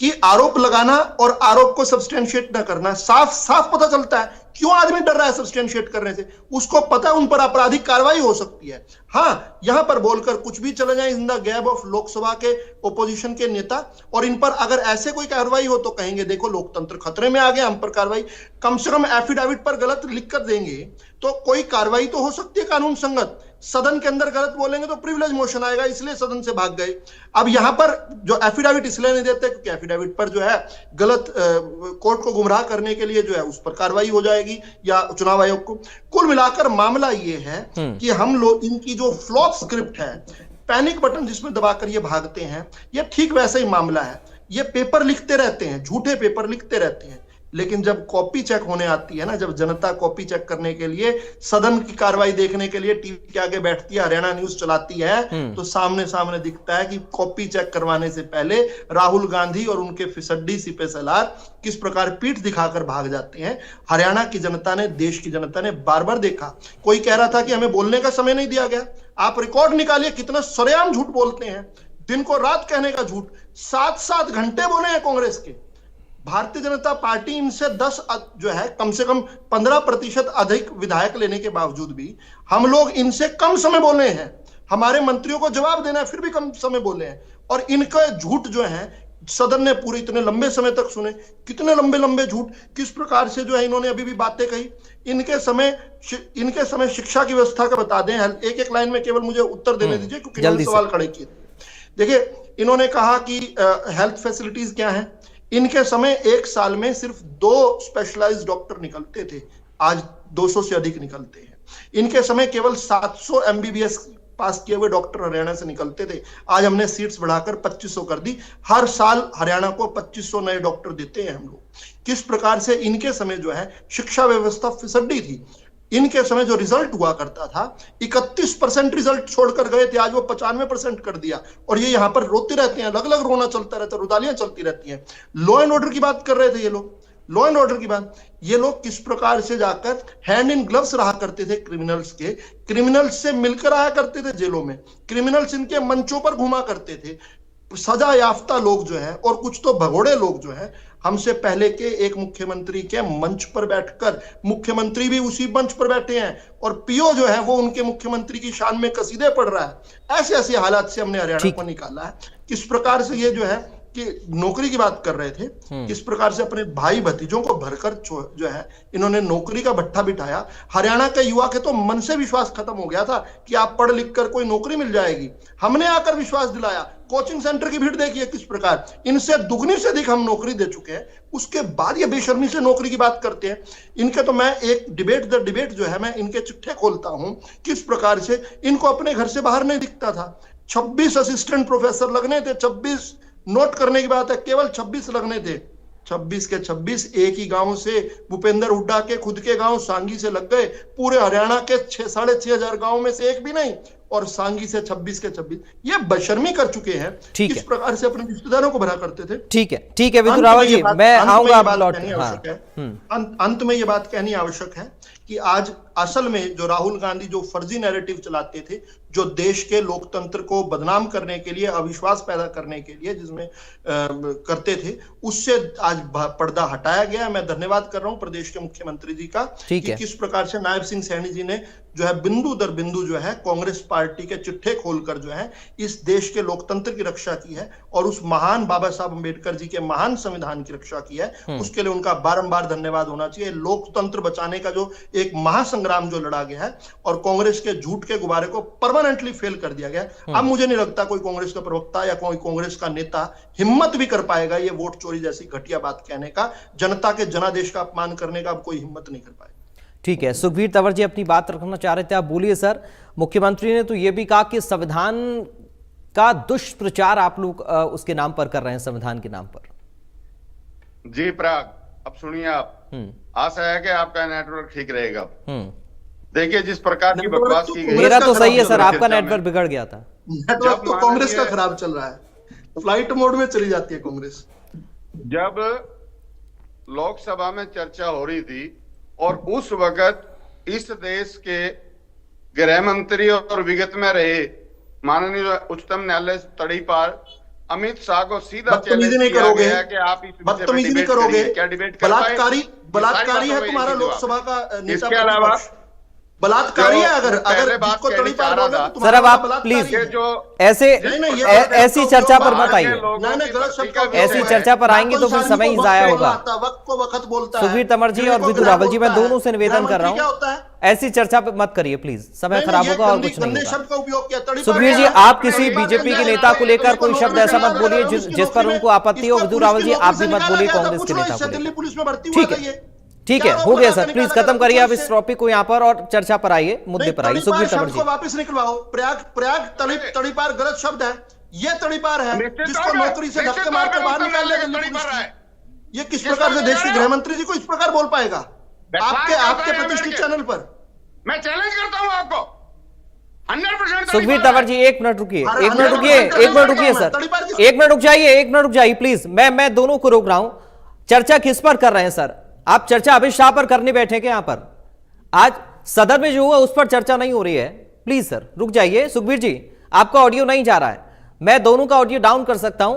कि आरोप लगाना और आरोप को सब्सटेंशिएट ना करना, साफ साफ पता चलता है क्यों आदमी डर रहा है सब्सटेंशिएट करने से। उसको पता है उन पर आपराधिक कार्रवाई हो सकती है। हाँ, यहां पर बोलकर कुछ भी चले जाए in the gap of Lok Sabha के ओपोजिशन के नेता, और इन पर अगर ऐसे कोई कार्रवाई हो तो कहेंगे देखो लोकतंत्र खतरे में आ गया, हम पर कार्रवाई। कम से कम एफिडेविट पर गलत लिख कर देंगे तो कोई कार्रवाई तो हो सकती है कानून संगत। सदन के अंदर गलत बोलेंगे तो प्रिविलेज मोशन आएगा, इसलिए सदन से भाग गए। अब यहां पर जो एफिडेविट इसलिए नहीं देते क्योंकि एफिडेविट पर जो है गलत कोर्ट को गुमराह करने के लिए जो है उस पर कार्रवाई हो जाएगी या चुनाव आयोग को। कुल मिलाकर मामला ये है कि हम लोग इनकी जो फ्लॉप स्क्रिप्ट है, पैनिक बटन जिसमें दबाकर ये भागते हैं, ये ठीक वैसा ही मामला है। ये पेपर लिखते रहते हैं, झूठे पेपर लिखते रहते हैं, लेकिन जब कॉपी चेक होने आती है ना, जब जनता कॉपी चेक करने के लिए सदन की कार्रवाई देखने के लिए टीवी के आगे बैठती है, हरियाणा न्यूज चलाती है, तो सामने सामने दिखता है कि कॉपी चेक करवाने से पहले राहुल गांधी और उनके फिसड्डी सिपे सलार किस प्रकार पीठ दिखाकर भाग जाते हैं। हरियाणा की जनता ने, देश की जनता ने बार बार देखा। कोई कह रहा था कि हमें बोलने का समय नहीं दिया गया, आप रिकॉर्ड निकालिए कितना सरेआम झूठ बोलते हैं, दिन को रात कहने का झूठ। 7-7 घंटे बोले हैं कांग्रेस के। भारतीय जनता पार्टी इनसे 10 जो है कम से कम 15% अधिक विधायक लेने के बावजूद भी हम लोग इनसे कम समय बोले हैं। हमारे मंत्रियों को जवाब देना है, फिर भी कम समय बोले हैं। और इनका झूठ जो है सदन ने पूरे इतने लंबे समय तक सुने, कितने लंबे लंबे झूठ, किस प्रकार से जो है इन्होंने अभी भी बातें कही। इनके समय शिक्षा की व्यवस्था का बता दें, एक एक लाइन में केवल मुझे उत्तर देने दीजिए क्योंकि इन्होंने सवाल खड़े किए। देखिए, इन्होंने कहा कि हेल्थ फैसिलिटीज क्या है। इनके समय एक साल में सिर्फ 2 स्पेशलाइज्ड डॉक्टर निकलते थे, आज 200 से अधिक निकलते हैं। इनके समय केवल 700 MBBS पास किए हुए डॉक्टर हरियाणा से निकलते थे, आज हमने सीट्स बढ़ाकर 2500 कर दी। हर साल हरियाणा को 2500 नए डॉक्टर देते हैं हम लोग। किस प्रकार से इनके समय जो है शिक्षा व्यवस्था फिसड्डी थी। इनके समय जो रिजल्ट हुआ करता था 31% रिजल्ट छोड़कर गए थे, आज वो 95% कर दिया। और ये यहाँ पर रोते रहते हैं, अलग अलग रोना चलता रहता है, रुदालियां चलती रहती हैं। लॉ एंड ऑर्डर की बात कर रहे थे ये लोग, लॉ एंड ऑर्डर की बात, ये लोग किस प्रकार से जाकर हैंड इन ग्लव्स रहा करते थे क्रिमिनल्स के, क्रिमिनल्स से मिलकर आया करते थे जेलों में, क्रिमिनल्स इनके मंचों पर घुमा करते थे। सजा याफ्ता लोग जो है और कुछ तो भगोड़े लोग जो है, हमसे पहले के एक मुख्यमंत्री के मंच पर बैठकर, मुख्यमंत्री भी उसी मंच पर बैठे हैं और पीओ जो है वो उनके मुख्यमंत्री की शान में कसीदे पढ़ रहा है। ऐसे ऐसे हालात से हमने हरियाणा को निकाला है। किस प्रकार से ये जो है कि नौकरी की बात कर रहे थे, किस प्रकार से अपने भाई भतीजों को भरकर जो है इन्होंने नौकरी का भट्ठा बिठाया। हरियाणा के युवा के तो मन से विश्वास खत्म हो गया था कि आप पढ़ लिख कर कोई नौकरी मिल जाएगी। हमने आकर विश्वास दिलाया। कोचिंग सेंटर की भीड़ देखिए किस प्रकार, इनसे दुगनी से अधिक हम नौकरी दे चुके हैं। उसके बाद ये बेशर्मी से नौकरी की बात करते हैं। इनके तो मैं एक डिबेट जो है मैं इनके चिट्ठे खोलता हूं, किस प्रकार से इनको अपने घर से बाहर नहीं दिखता था। 26 असिस्टेंट प्रोफेसर लगने थे, 26 नोट करने की बात है, केवल 26 लगने थे। 26 के 26 एक ही गांव से, भूपेंद्र हुड्डा के खुद के गांव सांगी से लग गए। पूरे हरियाणा के 6,500 गांव में से एक भी नहीं, और सांगी से 26 के 26। ये बेशर्मी कर चुके हैं। किस प्रकार से अपने रिश्तेदारों को भरा करते थे। ठीक है विदुर रावल जी, मैं आऊंगा आप लौट। अंत में ये बात कहनी आवश्यक है कि आज असल में जो राहुल गांधी जो फर्जी नैरेटिव चलाते थे, जो देश के लोकतंत्र को बदनाम करने के लिए, अविश्वास पैदा करने के लिए जिसमें करते थे, उससे आज पर्दा हटाया गया। मैं धन्यवाद कर रहा हूं प्रदेश के मुख्यमंत्री जी का कि किस प्रकार से नायब सिंह सैनी जी ने जो है बिंदु दर बिंदु जो है कांग्रेस पार्टी के चिट्ठे खोलकर जो है इस देश के लोकतंत्र की रक्षा की है और उस महान बाबा साहब अंबेडकर जी के महान संविधान की रक्षा की है। उसके लिए उनका बारंबार धन्यवाद होना चाहिए। लोकतंत्र बचाने का जो एक महासंग्राम जो लड़ा गया है और कांग्रेस के झूठ के गुब्बारे को परमानेंटली फेल कर दिया गया। अब मुझे नहीं लगता कोई कांग्रेस का प्रवक्ता या कोई कांग्रेस का नेता हिम्मत भी कर पाएगा ये वोट चोरी जैसी घटिया बात कहने का, जनता के जनादेश का अपमान करने का अब कोई हिम्मत नहीं कर पाएगा। ठीक है, सुखबीर तंवर जी अपनी बात रखना चाह रहे थे, आप बोलिए सर। मुख्यमंत्री ने तो यह भी कहा कि संविधान का दुष्प्रचार आप लोग उसके नाम पर कर रहे हैं, संविधान के नाम पर। जी पराग, अब सुनिए आप, आशा है कि आपका नेटवर्क ठीक रहेगा। देखिए जिस प्रकार की बकवास की गई, मेरा तो सही है सर, आपका नेटवर्क बिगड़ गया था। नेटवर्क तो कांग्रेस का खराब चल रहा है, फ्लाइट मोड में चली जाती है कांग्रेस। जब लोकसभा में चर्चा हो रही थी और उस वक्त इस देश के गृह मंत्री और विगत में रहे माननीय उच्चतम न्यायालय तड़ी पार अमित शाह को सीधा चैलेंज किया गया कि आप इस बदतमीजी नहीं करोगे, क्या डिबेट बलात्कारी है तुम्हारा लोकसभा का नेता। इसके अलावा बलात्कारी है, अगर जिसको तड़ी पार बोले तो सर अब आप प्लीज ऐसी चर्चा पर मत आइए। ऐसी चर्चा पर आएंगे तो फिर समय ही जाया होगा। वक्त को वक्त बोलता है। सुखबीर तंवर जी और विदुर रावल जी, मैं दोनों से निवेदन कर रहा हूँ, ऐसी चर्चा पे मत करिए प्लीज, समय खराब होगा और कुछ नहीं होगा। सुखबीर जी, आप किसी बीजेपी के नेता को लेकर कोई शब्द ऐसा मत बोलिए जिस पर उनको आपत्ति हो। विदुर रावल जी, आप भी मत बोलिए कांग्रेस के नेता को। ठीक है, हो गया सर, प्लीज खत्म करिए आप इस टॉपिक को यहाँ पर और चर्चा पर आइए, मुद्दे पर आइए। सुखबीर तंवर जी वापस निकलवाओ। प्रयाग तड़ीपार गलत शब्द है, ये तड़ीपार है जिसको नौकरी से धक्के मारकर बाहर निकाल दिया। ये किस प्रकार से देश के गृह मंत्री जी को इस प्रकार बोल पाएगा आपके प्रतिष्ठित चैनल पर? मैं चैलेंज करता हूं आपको 100%। सुखबीर तंवर जी, एक मिनट रुकिए सर, एक मिनट रुक जाइए प्लीज। मैं दोनों को रोक रहा हूं। चर्चा किस पर कर रहे हैं सर? आप चर्चा अमित शाह पर करने बैठे क्या? यहाँ पर आज सदन में जो हुआ उस पर चर्चा नहीं हो रही है। प्लीज सर रुक जाइए। सुखबीर जी, आपका ऑडियो नहीं जा रहा है, मैं दोनों का ऑडियो डाउन कर सकता हूं।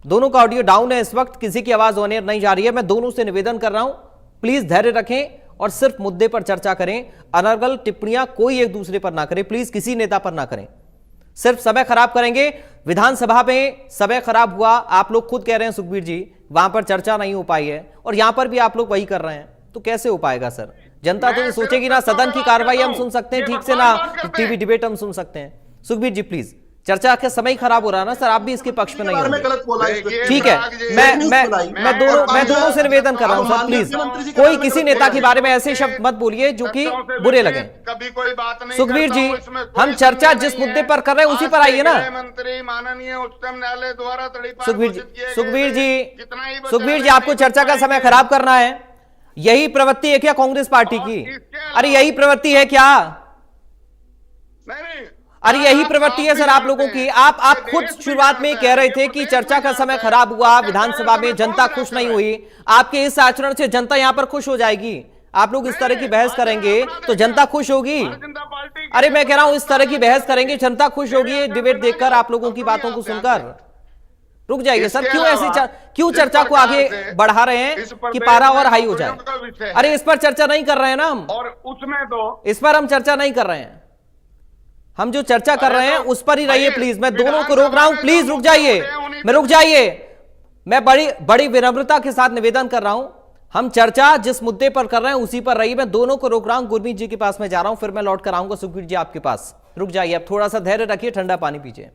दोनों का ऑडियो डाउन है इस वक्त, किसी की आवाज ऑन एयर नहीं जा रही है। मैं दोनों से निवेदन कर रहा हूं, प्लीज धैर्य रखें और सिर्फ मुद्दे पर चर्चा करें। अनर्गल टिप्पणियां कोई एक दूसरे पर ना करें, प्लीज किसी नेता पर ना करें, सिर्फ समय खराब करेंगे। विधानसभा में समय खराब हुआ, आप लोग खुद कह रहे हैं सुखबीर जी, वहां पर चर्चा नहीं हो पाई है और यहां पर भी आप लोग वही कर रहे हैं, तो कैसे हो पाएगा सर? जनता तो ये सोचेगी ना सदन की कार्रवाई हम सुन सकते हैं ठीक से, ना टीवी डिबेट हम सुन सकते हैं। सुखबीर जी प्लीज, चर्चा का समय खराब हो रहा है ना सर, आप भी इसके पक्ष में नहीं होंगे। ठीक है, मैं दोनों से निवेदन कर रहा हूं सर, प्लीज कोई किसी नेता के बारे में ऐसे शब्द मत बोलिए जो कि बुरे लगे। कभी कोई बात नहीं। सुखबीर जी, हम चर्चा जिस मुद्दे पर कर रहे हैं उसी पर आइए ना। मंत्री माननीय उच्चतम न्यायालय द्वारा सुखबीर जी, आपको चर्चा का समय खराब करना है। यही प्रवृत्ति है क्या कांग्रेस पार्टी और की? इसके अरे यही प्रवृत्ति है क्या? नहीं अरे यही प्रवृत्ति है सर आप लोगों की। आप खुद शुरुआत में कह रहे थे कि चर्चा का समय खराब हुआ, विधानसभा में जनता खुश नहीं हुई। आपके इस आचरण से जनता यहां पर खुश हो जाएगी? आप लोग इस तरह की बहस करेंगे तो जनता खुश होगी? जनता पार्टी अरे मैं कह रहा हूं इस तरह की बहस करेंगे जनता खुश होगी डिबेट देखकर, आप लोगों की बातों को सुनकर। रुक जाइए सर, क्यों चर्चा को आगे बढ़ा रहे हैं कि पारा और हाई हो जाए? अरे इस पर चर्चा नहीं कर रहे हैं ना हम, और उसमें तो इस पर हम चर्चा नहीं कर रहे हैं। हम जो चर्चा कर रहे हैं उस पर ही रहिए प्लीज। मैं दोनों को रोक रहा हूं, प्लीज रुक जाइए। रुक जाइए, मैं बड़ी विनम्रता के साथ निवेदन कर रहा हूं, हम चर्चा जिस मुद्दे पर कर रहे हैं उसी पर रहिए। मैं दोनों को रोक रहा हूं। गुरमीत जी के पास मैं जा रहा हूं, फिर मैं लौट कर आऊंगा सुखबीर जी आपके पास। रुक जाइए, अब थोड़ा सा धैर्य रखिए, ठंडा पानी पीजिए।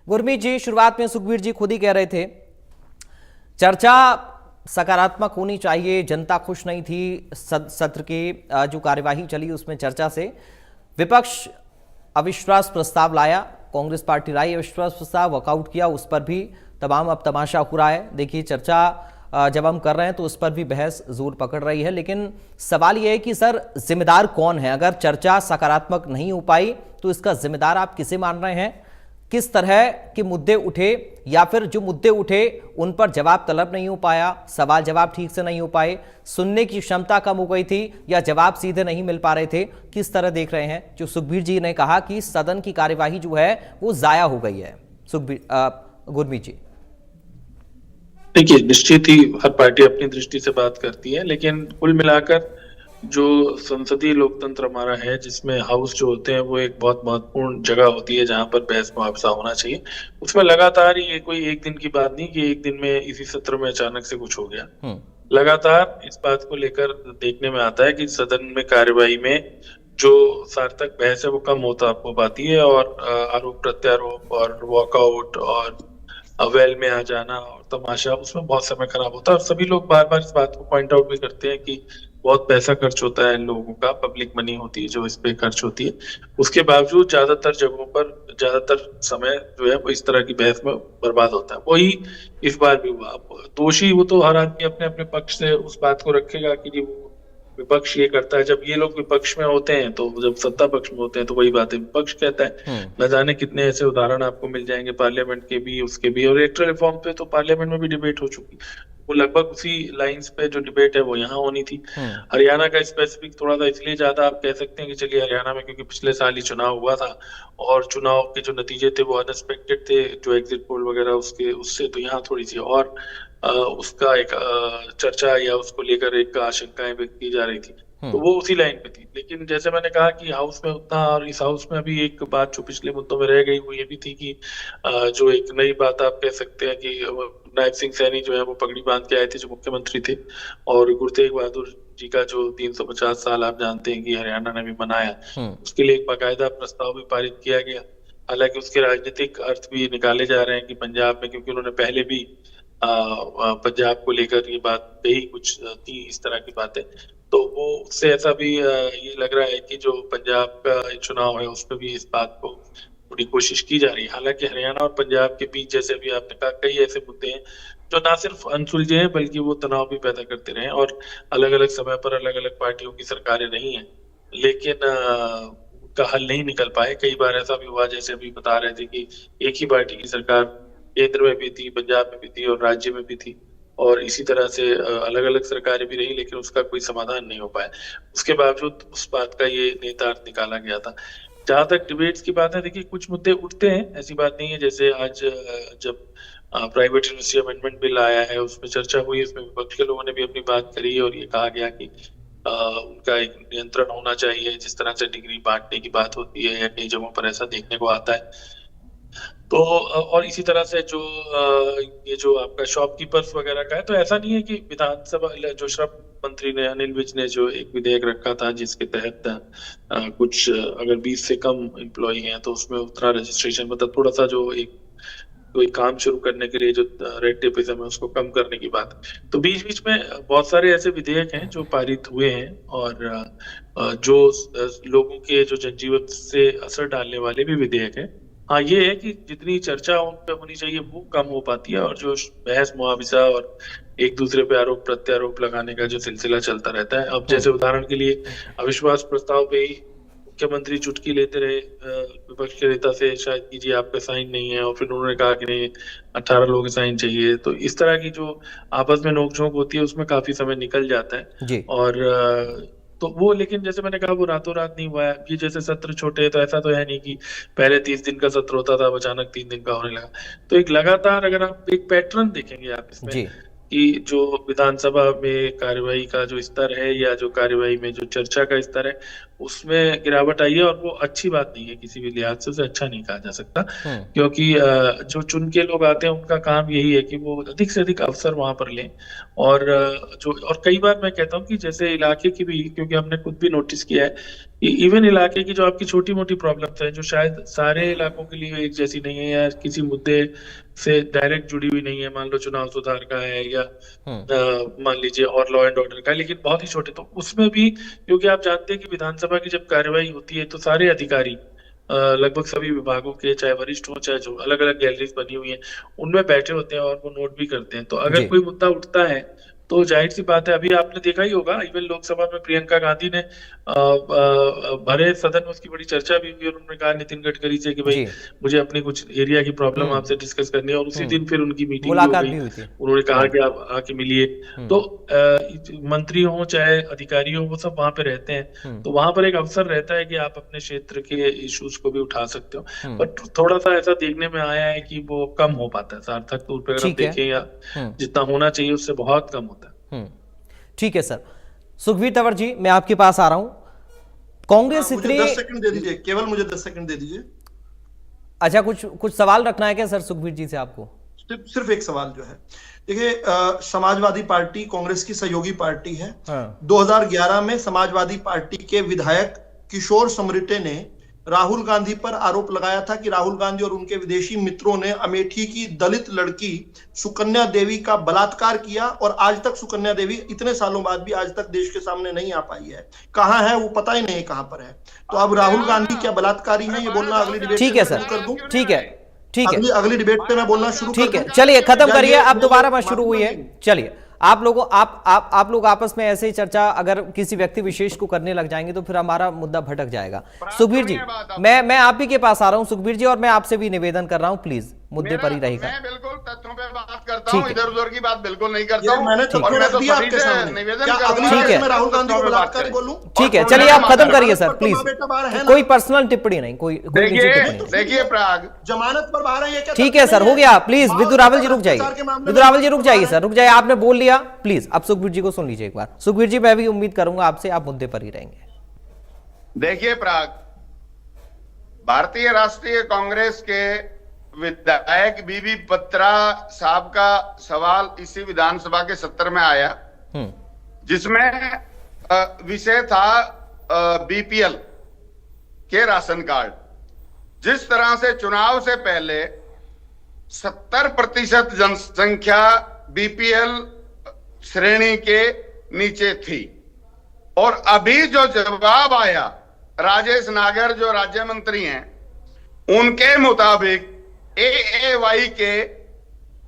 गुरमीत जी, शुरुआत में सुखबीर जी खुद ही कह रहे थे चर्चा सकारात्मक होनी चाहिए, जनता खुश नहीं थी सत्र की जो कार्यवाही चली उसमें चर्चा से। विपक्ष अविश्वास प्रस्ताव लाया, कांग्रेस पार्टी लाई अविश्वास प्रस्ताव, वॉकआउट किया, उस पर भी तमाम अब तमाशा हो रहा है। देखिए चर्चा जब हम कर रहे हैं तो उस पर भी बहस जोर पकड़ रही है, लेकिन सवाल यह है कि सर जिम्मेदार कौन है? अगर चर्चा सकारात्मक नहीं हो पाई तो इसका जिम्मेदार आप किसे मान रहे हैं? किस तरह के मुद्दे उठे, या फिर जो मुद्दे उठे उन पर जवाब तलब नहीं हो पाया, सवाल जवाब ठीक से नहीं हो पाए, सुनने की क्षमता कम हो गई थी, या जवाब सीधे नहीं मिल पा रहे थे? किस तरह देख रहे हैं जो सुखबीर जी ने कहा कि सदन की कार्यवाही जो है वो जाया हो गई है? गुरमीत जी, देखिए निश्चित ही हर पार्टी अपनी दृष्टि से बात करती है, लेकिन कुल मिलाकर जो संसदीय लोकतंत्र हमारा है, जिसमें हाउस जो होते हैं वो एक बहुत महत्वपूर्ण जगह होती है जहां पर बहस मुआवजा होना चाहिए। उसमें लगातार ये कोई एक दिन की बात नहीं कि एक दिन में इसी सत्र में अचानक से कुछ हो गया। लगातार इस बात को लेकर देखने में आता है कि सदन में कार्यवाही में जो सार्थक बहस है वो कम हो पाती है, और आरोप प्रत्यारोप और वॉकआउट और वेल में आ जाना और तमाशा, उसमें बहुत समय खराब होता है। और सभी लोग बार बार इस बात को पॉइंट आउट भी करते हैं कि बहुत पैसा खर्च होता है, लोगों का पब्लिक मनी होती है जो इस पे खर्च होती है। उसके बावजूद ज्यादातर जगहों पर ज्यादातर समय जो है वो इस तरह की बहस में बर्बाद होता है। वही इस बार भी हुआ। दोषी वो तो हर आदमी अपने अपने पक्ष से उस बात को रखेगा कि जी वो विपक्ष ये करता है। जब ये लोग विपक्ष में होते हैं तो जब सत्ता पक्ष में होते हैं तो वही बातें विपक्ष कहता है। न जाने कितने ऐसे उदाहरण आपको मिल जाएंगे पार्लियामेंट के भी, उसके भी। और इलेक्टोरल रिफॉर्म पे तो पार्लियामेंट में भी डिबेट हो चुकी, वो लगभग उसी लाइंस पे जो डिबेट है वो यहाँ होनी थी। हरियाणा का स्पेसिफिक थोड़ा सा इसलिए ज्यादा आप कह सकते हैं कि चलिए हरियाणा में, क्योंकि पिछले साल ही चुनाव हुआ था और चुनाव के जो नतीजे थे वो अनएक्सपेक्टेड थे, जो एग्जिट पोल वगैरह उससे तो यहाँ थोड़ी सी और उसका एक चर्चा या उसको लेकर एक आशंकाएं व्यक्त की जा रही थी, तो वो उसी लाइन पे थी। लेकिन जैसे मैंने कहा कि हाउस में उतना, और इस हाउस में अभी एक बात जो पिछले मुद्दों में रह गई वो ये भी थी कि जो एक नई बात आप कह सकते हैं कि नायब सिंह सैनी जो है वो पगड़ी बांध के आए थे, जो मुख्यमंत्री थे, और गुरु तेग बहादुर जी का जो 350 साल आप जानते हैं कि हरियाणा ने भी मनाया, उसके लिए एक बाकायदा प्रस्ताव भी पारित किया गया। हालांकि उसके राजनीतिक अर्थ भी निकाले जा रहे हैं कि पंजाब में, क्योंकि उन्होंने पहले भी पंजाब को लेकर ये बात कही, कुछ थी इस तरह की बातें, तो वो उससे ऐसा भी ये लग रहा है कि जो पंजाब का चुनाव है उसमें भी इस बात को थोड़ी कोशिश की जा रही है। हालांकि हरियाणा और पंजाब के बीच, जैसे अभी आपने कहा, कई ऐसे मुद्दे हैं जो ना सिर्फ अनसुलझे हैं बल्कि वो तनाव भी पैदा करते रहे, और अलग अलग समय पर अलग अलग पार्टियों की सरकारें रही हैं, लेकिन का हल नहीं निकल पाए। कई बार ऐसा भी हुआ, जैसे अभी बता रहे थे कि एक ही पार्टी की सरकार केंद्र में भी थी, पंजाब में भी थी और राज्य में भी थी, और इसी तरह से अलग अलग सरकारें भी रही, लेकिन उसका कोई समाधान नहीं हो पाया। उसके बावजूद उस बात का ये नेतार्थ निकाला गया था। जहां तक डिबेट्स की बात है, देखिए कुछ मुद्दे उठते हैं, ऐसी बात नहीं है। जैसे आज जब प्राइवेट यूनिवर्सिटी अमेंडमेंट बिल आया है उसमें चर्चा हुई, उसमें विपक्ष के लोगों ने भी अपनी बात करी और ये कहा गया कि उनका एक नियंत्रण होना चाहिए, जिस तरह से डिग्री बांटने की बात होती है या कई जगहों पर ऐसा देखने को आता है। तो और इसी तरह से जो ये जो आपका शॉपकीपर्स वगैरह का है, तो ऐसा नहीं है कि विधानसभा जो श्रम मंत्री ने, अनिल विज ने जो एक विधेयक रखा था जिसके तहत कुछ अगर 20 से कम एम्प्लॉय हैं तो उसमें उतना रजिस्ट्रेशन, मतलब थोड़ा सा जो एक कोई काम शुरू करने के लिए जो रेड टेपिज्म है उसको कम करने की बात। तो बीच बीच में बहुत सारे ऐसे विधेयक हैं जो पारित हुए हैं और जो लोगों के जो जनजीवन से असर डालने वाले भी विधेयक हैं। हाँ, ये है कि जितनी चर्चा उन पे होनी चाहिए वो कम हो पाती है, और जो बहस मुआवजा और एक दूसरे पे आरोप प्रत्यारोप लगाने का जो सिलसिला चलता रहता है। अब जैसे उदाहरण के लिए अविश्वास प्रस्ताव पे ही मुख्यमंत्री चुटकी लेते रहे विपक्ष के नेता से, शायद कि जी आपका साइन नहीं है, और फिर उन्होंने कहा कि नहीं 18 लोगों के साइन चाहिए। तो इस तरह की जो आपस में नोकझोंक होती है उसमें काफी समय निकल जाता है जी। और तो वो, लेकिन जैसे मैंने कहा वो रातों रात नहीं हुआ है। ये जैसे सत्र छोटे हैं तो ऐसा तो है नहीं कि पहले 30 दिन का सत्र होता था, अब अचानक 3 दिन का होने लगा। तो एक लगातार अगर आप एक पैटर्न देखेंगे आप इसमें जी। कि जो विधानसभा में कार्यवाही का जो स्तर है या जो कार्यवाही में जो चर्चा का स्तर है उसमें गिरावट आई है, और वो अच्छी बात नहीं है, किसी भी लिहाज से उसे अच्छा नहीं कहा जा सकता। क्योंकि जो चुन के लोग आते हैं उनका काम यही है कि वो अधिक से अधिक अवसर वहां पर लें, और और कई बार मैं कहता हूँ कि जैसे इलाके की भी, क्योंकि हमने खुद भी नोटिस किया है कि इवन इलाके की जो आपकी छोटी मोटी प्रॉब्लम्स हैं जो शायद सारे इलाकों के लिए एक जैसी नहीं है या किसी मुद्दे से डायरेक्ट जुड़ी हुई नहीं है, मान लो चुनाव सुधार का है या मान लीजिए और लॉ एंड ऑर्डर का, लेकिन बहुत ही छोटे, तो उसमें भी क्योंकि आप जानते हैं कि विधानसभा की जब कार्यवाही होती है तो सारे अधिकारी लगभग सभी विभागों के, चाहे वरिष्ठ हो चाहे जो, अलग अलग गैलरीज बनी हुई हैं उनमें बैठे होते हैं और वो नोट भी करते हैं। तो अगर कोई मुद्दा उठता है तो जाहिर सी बात है, अभी आपने देखा ही होगा इवन लोकसभा में प्रियंका गांधी ने भरे सदन में उसकी बड़ी चर्चा भी हुई और उन्होंने कहा नितिन गडकरी से कि भाई मुझे अपनी कुछ एरिया की प्रॉब्लम आपसे डिस्कस करनी है, और उसी दिन फिर उनकी मीटिंग हो गई, उन्होंने कहा कि आप आके मिलिए। तो मंत्री हो चाहे अधिकारी हो वो सब वहां पे रहते हैं, तो वहां पर एक अवसर रहता है कि आप अपने क्षेत्र के इश्यूज को भी उठा सकते हो, बट थोड़ा सा ऐसा देखने में आया है कि वो कम हो पाता है सार्थक तौर पर, अगर आप देखें या जितना होना चाहिए उससे बहुत कम होता है। ठीक है सर। सुखबीर तंवर जी, मैं आपके पास आ रहा हूं। कांग्रेस इतनी 10 सेकंड दे दीजिए, केवल मुझे 10 सेकंड दे दीजिए। अच्छा, कुछ सवाल रखना है क्या सर सुखबीर जी से आपको? सिर्फ एक सवाल जो है, देखिए समाजवादी पार्टी कांग्रेस की सहयोगी पार्टी है। 2011 में समाजवादी पार्टी के विधायक किशोर समरिटे ने राहुल गांधी पर आरोप लगाया था कि राहुल गांधी और उनके विदेशी मित्रों ने अमेठी की दलित लड़की सुकन्या देवी का बलात्कार किया, और आज तक सुकन्या देवी इतने सालों बाद भी आज तक देश के सामने नहीं आ पाई है। कहां है वो पता ही नहीं कहां पर है। तो अब राहुल गांधी क्या बलात्कारी हैं ये बोलना अगली डिबेट ठीक है सर, कर दूं? ठीक है, ठीक है, अगली डिबेट पे मैं बोलना शुरू कर दूं? ठीक है, चलिए खत्म करिए, अब दोबारा बात शुरू हुई है। चलिए आप लोग आपस में ऐसे ही चर्चा अगर किसी व्यक्ति विशेष को करने लग जाएंगे तो फिर हमारा मुद्दा भटक जाएगा। सुखबीर जी, मैं आप ही के पास आ रहा हूं सुखबीर जी, और मैं आपसे भी निवेदन कर रहा हूं, प्लीज मुद्दे पर ही रहेगा। मैं बिल्कुल तथ्यों पे बात करता हूं, इधर उधर की बात बिल्कुल नहीं करता हूं। मैंने और मैं तो सभी से निवेदन कर रहा हूं कि मैं राहुल गांधी को बलात्कारी बोलूं। ठीक है, चलिए आप खत्म करिए सर प्लीज, कोई पर्सनल टिप्पणी नहीं, कोई देखिए प्राग जमानत पर बाहर है। ठीक है सर, हो गया, प्लीज विदु रावल जी रुक जाइए, विदु रावल जी रुक जाइए सर, रुक जाइए, आपने बोल लिया, प्लीज अब सुखबीर जी को सुन लीजिए एक बार। सुखबीर जी, मैं भी उम्मीद करूंगा आपसे आप मुद्दे पर ही रहेंगे। देखिए प्राग, भारतीय राष्ट्रीय कांग्रेस के विधायक बीबी पत्रा साहब का सवाल इसी विधानसभा के सत्र में आया, जिसमें विषय था बीपीएल के राशन कार्ड। जिस तरह से चुनाव से पहले 70% जनसंख्या बीपीएल श्रेणी के नीचे थी, और अभी जो जवाब आया राजेश नागर जो राज्य मंत्री हैं उनके मुताबिक एएवाई के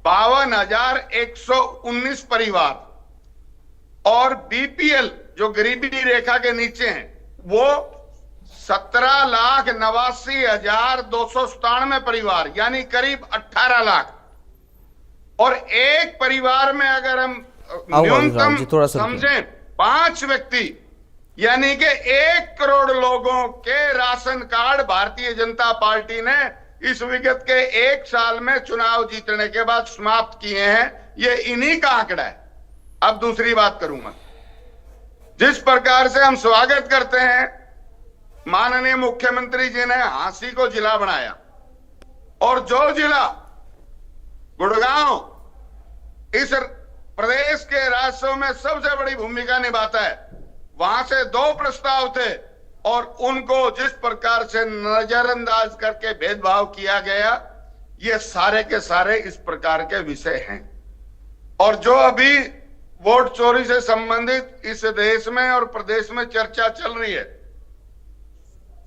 52,119 परिवार और बीपीएल जो गरीबी रेखा के नीचे हैं वो 17,89,297 परिवार, यानी करीब 18 लाख। और एक परिवार में अगर हम न्यूनतम समझें 5 व्यक्ति, यानी कि 1 करोड़ लोगों के ration card Bharatiya Janata party ने इस विगत के 1 साल में चुनाव जीतने के बाद समाप्त किए हैं। ये इन्हीं का आंकड़ा है। अब दूसरी बात करूंगा, जिस प्रकार से हम स्वागत करते हैं माननीय मुख्यमंत्री जी ने हांसी को जिला बनाया, और जो जिला गुड़गांव इस प्रदेश के राजस्व में सबसे बड़ी भूमिका निभाता है, वहां से 2 प्रस्ताव थे और उनको जिस प्रकार से नजरअंदाज करके भेदभाव किया गया, ये सारे के सारे इस प्रकार के विषय हैं। और जो अभी वोट चोरी से संबंधित इस देश में और प्रदेश में चर्चा चल रही है,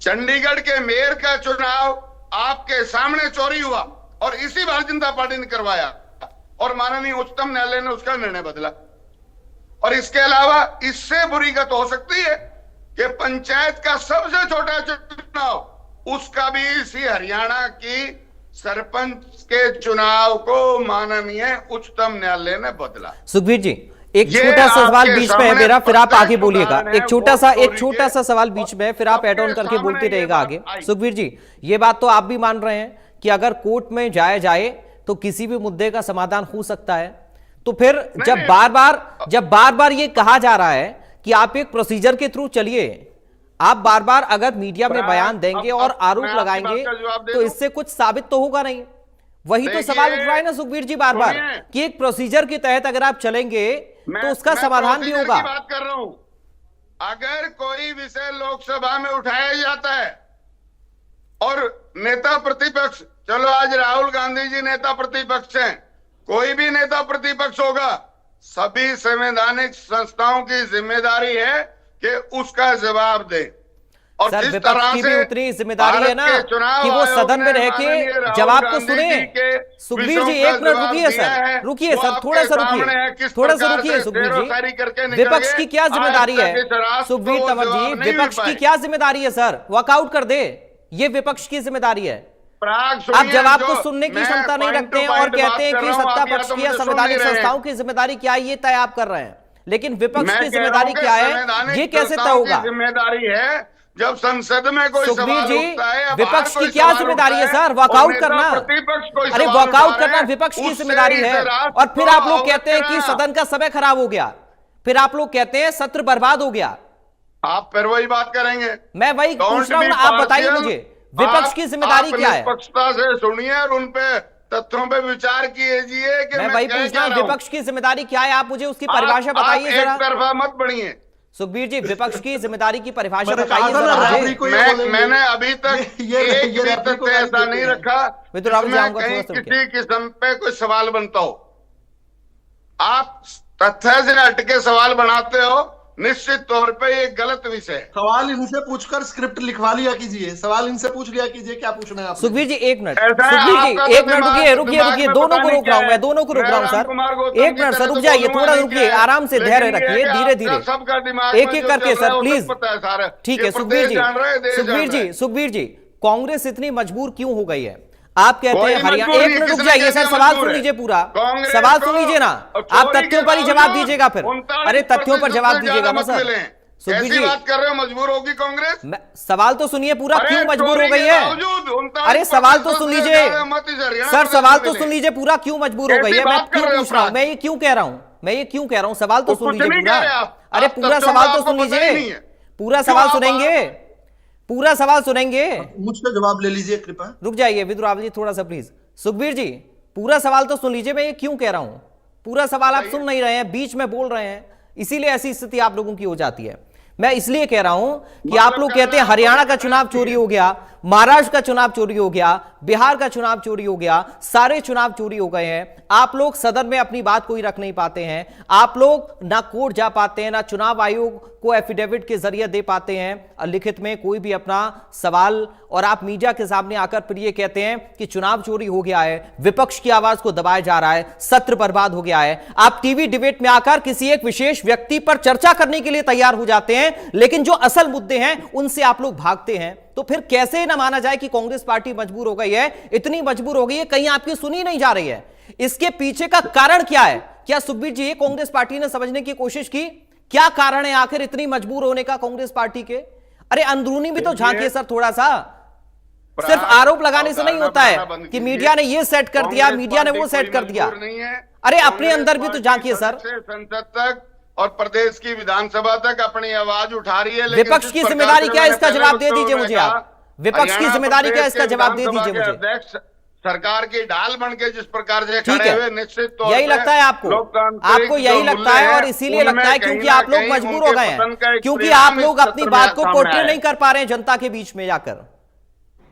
चंडीगढ़ के मेयर का चुनाव आपके सामने चोरी हुआ और इसी भारतीय जनता पार्टी ने करवाया। और माननीय उच्चतम न्यायालय ने उसका निर्णय बदला। और इसके अलावा इससे बुरी गत हो सकती है कि पंचायत का सबसे छोटा चुनाव, उसका भी इसी हरियाणा की सरपंच के चुनाव को माननीय उच्चतम न्यायालय ने बदला। सुखबीर जी, एक छोटा सा सवाल बीच में है मेरा, फिर आप आगे बोलिएगा। एक छोटा सा सवाल बीच में है, फिर आप एड ऑन करके बोलते रहेगा आगे। सुखबीर जी, ये बात तो आप भी मान रहे हैं कि अगर कोर्ट में जाया जाए तो किसी भी मुद्दे का समाधान हो सकता है, तो फिर जब बार बार ये कहा जा रहा है कि आप एक प्रोसीजर के थ्रू चलिए, आप बार बार अगर मीडिया में बयान देंगे और आरोप लगाएंगे तो इससे कुछ साबित तो होगा नहीं। वही तो सवाल उठ रहा है ना सुखबीर जी बार बार कि एक प्रोसीजर के तहत अगर आप चलेंगे तो उसका समाधान भी होगा। बात कर रहा हूं, अगर कोई विषय लोकसभा में उठाया जाता है और नेता प्रतिपक्ष, चलो आज राहुल गांधी जी नेता प्रतिपक्ष हैं, कोई भी नेता प्रतिपक्ष होगा, सभी संवैधानिक संस्थाओं की जिम्मेदारी है कि उसका जवाब दे। और सर, जिस विपक्ष तरह की भी से उतनी जिम्मेदारी है ना कि वो सदन में रह के जवाब को सुने। सुखबीर जी एक मिनट रुकिए सर, रुकिए सर, थोड़ा सा रुकिए सुखबीर जी। विपक्ष की क्या जिम्मेदारी है सुखबीर तंवर जी, विपक्ष की क्या जिम्मेदारी है सर? वॉकआउट कर दे, ये विपक्ष की जिम्मेदारी है। आप जवाब को सुनने की क्षमता नहीं रखते हैं और कहते हैं कि सत्ता पक्ष की या संवैधानिक संस्थाओं की जिम्मेदारी क्या है, ये तय आप कर रहे हैं, लेकिन विपक्ष की जिम्मेदारी क्या है ये कैसे तय होगा? जिम्मेदारी है जब संसद में कोई सुखबीर जी, विपक्ष की क्या जिम्मेदारी है सर? वॉकआउट करना? अरे वॉकआउट करना विपक्ष की जिम्मेदारी है। और फिर आप लोग कहते हैं कि सदन का समय खराब हो गया, फिर आप लोग कहते हैं सत्र बर्बाद हो गया। आप फिर वही बात करेंगे? मैं वही पूछ रहा हूं, आप बताइए मुझे विपक्ष की जिम्मेदारी क्या है? निष्पक्षता से सुनिए और उन पे तथ्यों पे विचार कीजिए कि मैं वही पूछ रहा हूं, विपक्ष की जिम्मेदारी क्या है? आप मुझे उसकी परिभाषा बताइए जरा। एक तरफा मत बढ़िए सुखबीर जी, विपक्ष की जिम्मेदारी की परिभाषा बताइए जरा मुझे। मैंने अभी तक एक भी तथ्य ऐसा नहीं रखा कहीं किसी किस्म पे कोई सवाल बनता हो। आप तथ्य से हटके सवाल बनाते हो, निश्चित तौर पे ये गलत विषय है। सवाल इनसे पूछकर स्क्रिप्ट लिखवा लिया कीजिए, सवाल इनसे पूछ लिया कीजिए क्या पूछना है आपने। सुखबीर जी एक मिनट, सुखबीर जी एक मिनट रुकिए, दोनों को रोक रहा हूं मैं, दोनों को रोक रहा हूं सर, एक मिनट सर रुक जाइए, थोड़ा रुकिए, आराम से धैर्य रखिए, धीरे धीरे एक एक करके सर प्लीज। ठीक है सुखबीर जी, कांग्रेस इतनी मजबूर क्यों हो गई है? आप कहते हैं हरियाणा, एक मिनट रुक जाइए सर, सवाल सुन लीजिए पूरा, सवाल सुन लीजिए ना, आप तथ्यों पर ही जवाब दीजिएगा फिर। अरे तथ्यों पर जवाब दीजिएगा ना सर। सुखबीर जी बात कर रहे हो, मजबूर होगी कांग्रेस? सवाल तो सुनिए पूरा, क्यों मजबूर हो गई है? अरे सवाल तो सुन लीजिए सर, सवाल तो सुन लीजिए पूरा, क्यों मजबूर हो गई है? मैं क्यों पूछ रहा हूँ, मैं ये क्यों कह रहा हूँ, सवाल तो सुन लीजिए पूरा। अरे पूरा सवाल तो सुन लीजिए, पूरा सवाल सुनेंगे, पूरा सवाल सुनेंगे, मुझसे जवाब ले लीजिए कृपया। रुक जाइए विद्रोह जी थोड़ा सा प्लीज। सुखबीर जी पूरा सवाल तो सुन लीजिए, मैं ये क्यों कह रहा हूं, पूरा सवाल आप सुन नहीं रहे हैं, बीच में बोल रहे हैं, इसीलिए ऐसी स्थिति आप लोगों की हो जाती है। मैं इसलिए कह रहा हूं कि आप लोग कहते हैं हरियाणा का चुनाव चोरी हो गया, महाराष्ट्र का चुनाव चोरी हो गया, बिहार का चुनाव चोरी हो गया, सारे चुनाव चोरी हो गए हैं। आप लोग सदन में अपनी बात कोई रख नहीं पाते हैं, आप लोग ना कोर्ट जा पाते हैं, ना चुनाव आयोग को एफिडेविट के जरिए दे पाते हैं लिखित में कोई भी अपना सवाल, और आप मीडिया के सामने आकर फिर ये कहते हैं कि चुनाव चोरी हो गया है, विपक्ष की आवाज को दबाया जा रहा है, सत्र बर्बाद हो गया है। आप टीवी डिबेट में आकर किसी एक विशेष व्यक्ति पर चर्चा करने के लिए तैयार हो जाते हैं, लेकिन जो असल मुद्दे हैं उनसे आप लोग भागते हैं। तो फिर कैसे ना माना जाए कि कांग्रेस पार्टी मजबूर हो गई है, इतनी मजबूर हो गई है कहीं आपकी सुनी नहीं जा रही है। इसके पीछे का कारण क्या है? क्या सुखबीर जी कांग्रेस पार्टी ने समझने की कोशिश की क्या कारण है आखिर इतनी मजबूर होने का कांग्रेस पार्टी के? अरे अंदरूनी भी तो झांकिए सर थोड़ा सा, सिर्फ आरोप लगाने से नहीं होता है कि मीडिया ने ये सेट कर दिया, मीडिया ने वो सेट कर दिया। अरे अपने अंदर भी तो झांकिए सर। संसद तक और प्रदेश की विधानसभा तक अपनी आवाज उठा रही है, विपक्ष की जिम्मेदारी क्या है इसका जवाब दे दीजिए मुझे। आप विपक्ष की जिम्मेदारी क्या है इसका जवाब दे दीजिए मुझे। सरकार की ढाल बनके जिस प्रकार से खड़े हुए, निश्चित तौर यही लगता है आपको यही लगता है, और इसीलिए लगता है क्योंकि आप लोग मजबूर हो गए हैं, क्योंकि आप लोग अपनी बात को पोर्ट्रे नहीं कर पा रहे हैं जनता के बीच में जाकर,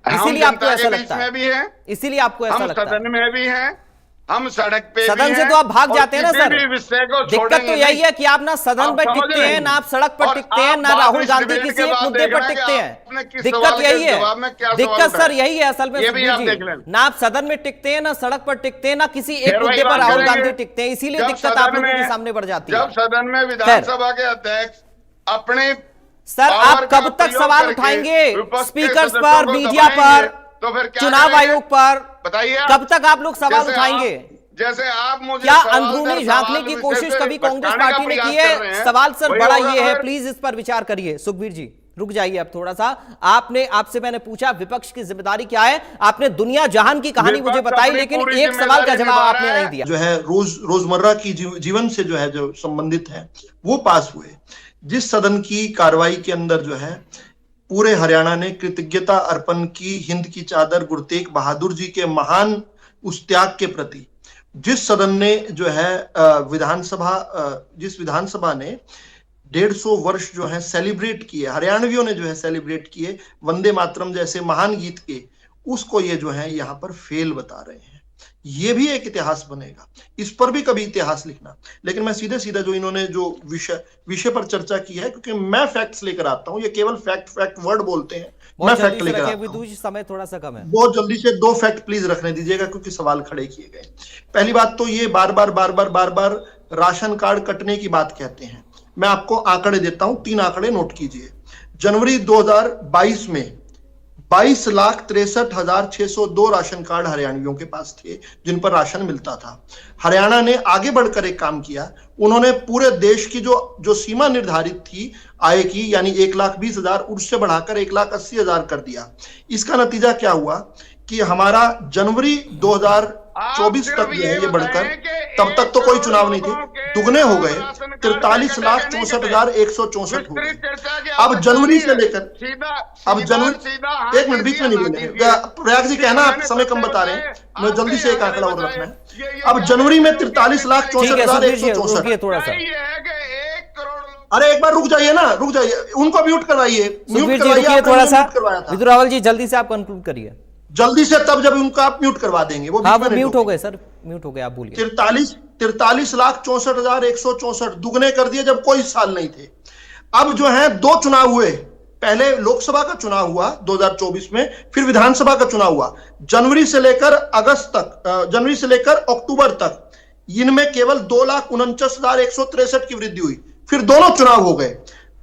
इसीलिए आपको ऐसा लगता है, इसीलिए आपको ऐसा लगता है। सदन में भी हैं हम सड़क पे सदन भी से हैं तो आप भाग और जाते हैं ना किसी सर। भी विषय को दिक्कत छोड़ेंगे तो यही नहीं। है कि आप ना सदन आप पर समझ टिकते रहे हैं, हैं? ना आप सड़क पर और टिकते हैं, आप ना बात राहुल इस गांधी डिबेट किसी के एक बाद मुद्दे देख पर रहे हैं कि टिकते आपने किस हैं। सवाल दिक्कत के यही है, जवाब में क्या सवाल दिक्कत उठाया। सर यही है असल में ये भी सुखबीर आप जी। देख लें। ना आप सदन में टिकते हैं, ना सड़क पर टिकते हैं, ना किसी एक फिर वही मुद्दे पर बात राहुल करेंगे। गांधी टिकते हैं, इसीलिए जब दिक्कत आप सदन लोगों के में- सामने बढ़ जाती है। जब सदन में विधानसभा के अध्यक्ष अपने सर पावर आप का कब तक प्रयोग सवाल करके उठाएंगे विपक्ष के स्पीकर्स सदस्यों पर, को मीडिया दबाएंगे, पर, तो फिर क्या चुनाव करेंगे? आयोग पर? बताइए आप। कब तक आप लोग सवाल जैसे उठाएंगे? जैसे आप मुझे क्या सवाल अंदरूनी दर झांकने सवाल की विषय कोशिश से कभी कांग्रेस भटकाने का पार्टी ने प्रयास की कर रहे है? हैं? सवाल सर वही बड़ा होगा ये है, फिर। प्लीज इस पर विचार करिए। सुखबीर जी रुक जाइए अब थोड़ा सा। आपसे मैंने पूछा विपक्ष की जिम्मेदारी क्या है, आपने दुनिया जहान की कहानी मुझे विपक्ष बताई, अपनी लेकिन पूरी एक सवाल का जिम्मेदारी जवाब निभा आपने रहा है। नहीं दिया। जो है रोजमर्रा की जीवन से जो है जो संबंधित है वो पास हुए। जिस सदन की कार्रवाई के अंदर जो है पूरे हरियाणा ने कृतज्ञता अर्पण की हिंद की चादर गुरु तेग बहादुर जी के महान उस त्याग के प्रति, जिस सदन ने जो है जिस विधानसभा ने 150 वर्ष जो है सेलिब्रेट किए, हरियाणवियों ने जो है सेलिब्रेट किए वंदे मातरम जैसे महान गीत के, उसको ये जो है यहाँ पर फेल बता रहे हैं। ये भी एक इतिहास बनेगा, इस पर भी कभी इतिहास लिखना। लेकिन मैं सीधे सीधा जो इन्होंने जो विषय पर चर्चा की है, क्योंकि मैं फैक्ट्स लेकर आता हूं, ये केवल फैक्ट वर्ड बोलते हैं, मैं फैक्ट लेकर आता हूं। समय थोड़ा सा कम है, बहुत जल्दी से 2 फैक्ट प्लीज रखने दीजिएगा क्योंकि सवाल खड़े किए गए। पहली बात तो ये बार बार राशन कार्ड कटने की बात कहते हैं। मैं आपको आंकड़े देता हूं, 3 आंकड़े नोट कीजिए। जनवरी 2022 में 22,63,602 राशन कार्ड हरियाणवियों के पास थे जिन पर राशन मिलता था। हरियाणा ने आगे बढ़कर एक काम किया, उन्होंने पूरे देश की जो सीमा निर्धारित थी आय की, यानी 1,20,000 उससे बढ़ाकर 1,80,000 कर दिया। इसका नतीजा क्या हुआ कि हमारा जनवरी 2024 तक जो है ये बढ़कर, तब तक तो कोई चुनाव नहीं थे, दुगने हो गए, 43,64,164 हो गए। अब जनवरी से लेकर एक मिनट बीच में नहीं बोले प्रयाग जी, कहना आप समय कम बता रहे हैं, मैं जल्दी से एक आंकड़ा और रखना है। अब जनवरी में 43,64,164 थोड़ा सा। अरे एक बार रुक जाइए ना, रुक जाइए, उनको म्यूट करवाइए, सुखबीर जी रुकिए थोड़ा सा। विदुर रावल जी जल्दी से आप कंक्लूड करिए। जल्दी से, तब जब उनको आप म्यूट करवा देंगे वो म्यूट हो गए सर, म्यूट हो गए, आप बोलिए। 43,64,164 दुगने कर दिए जब कोई साल नहीं थे। अब जो है 2 चुनाव हुए, पहले लोकसभा का चुनाव हुआ 2024 में, फिर विधानसभा का चुनाव हुआ। जनवरी से लेकर अक्टूबर तक इनमें केवल 2,49,163 की वृद्धि हुई, फिर दोनों चुनाव हो गए।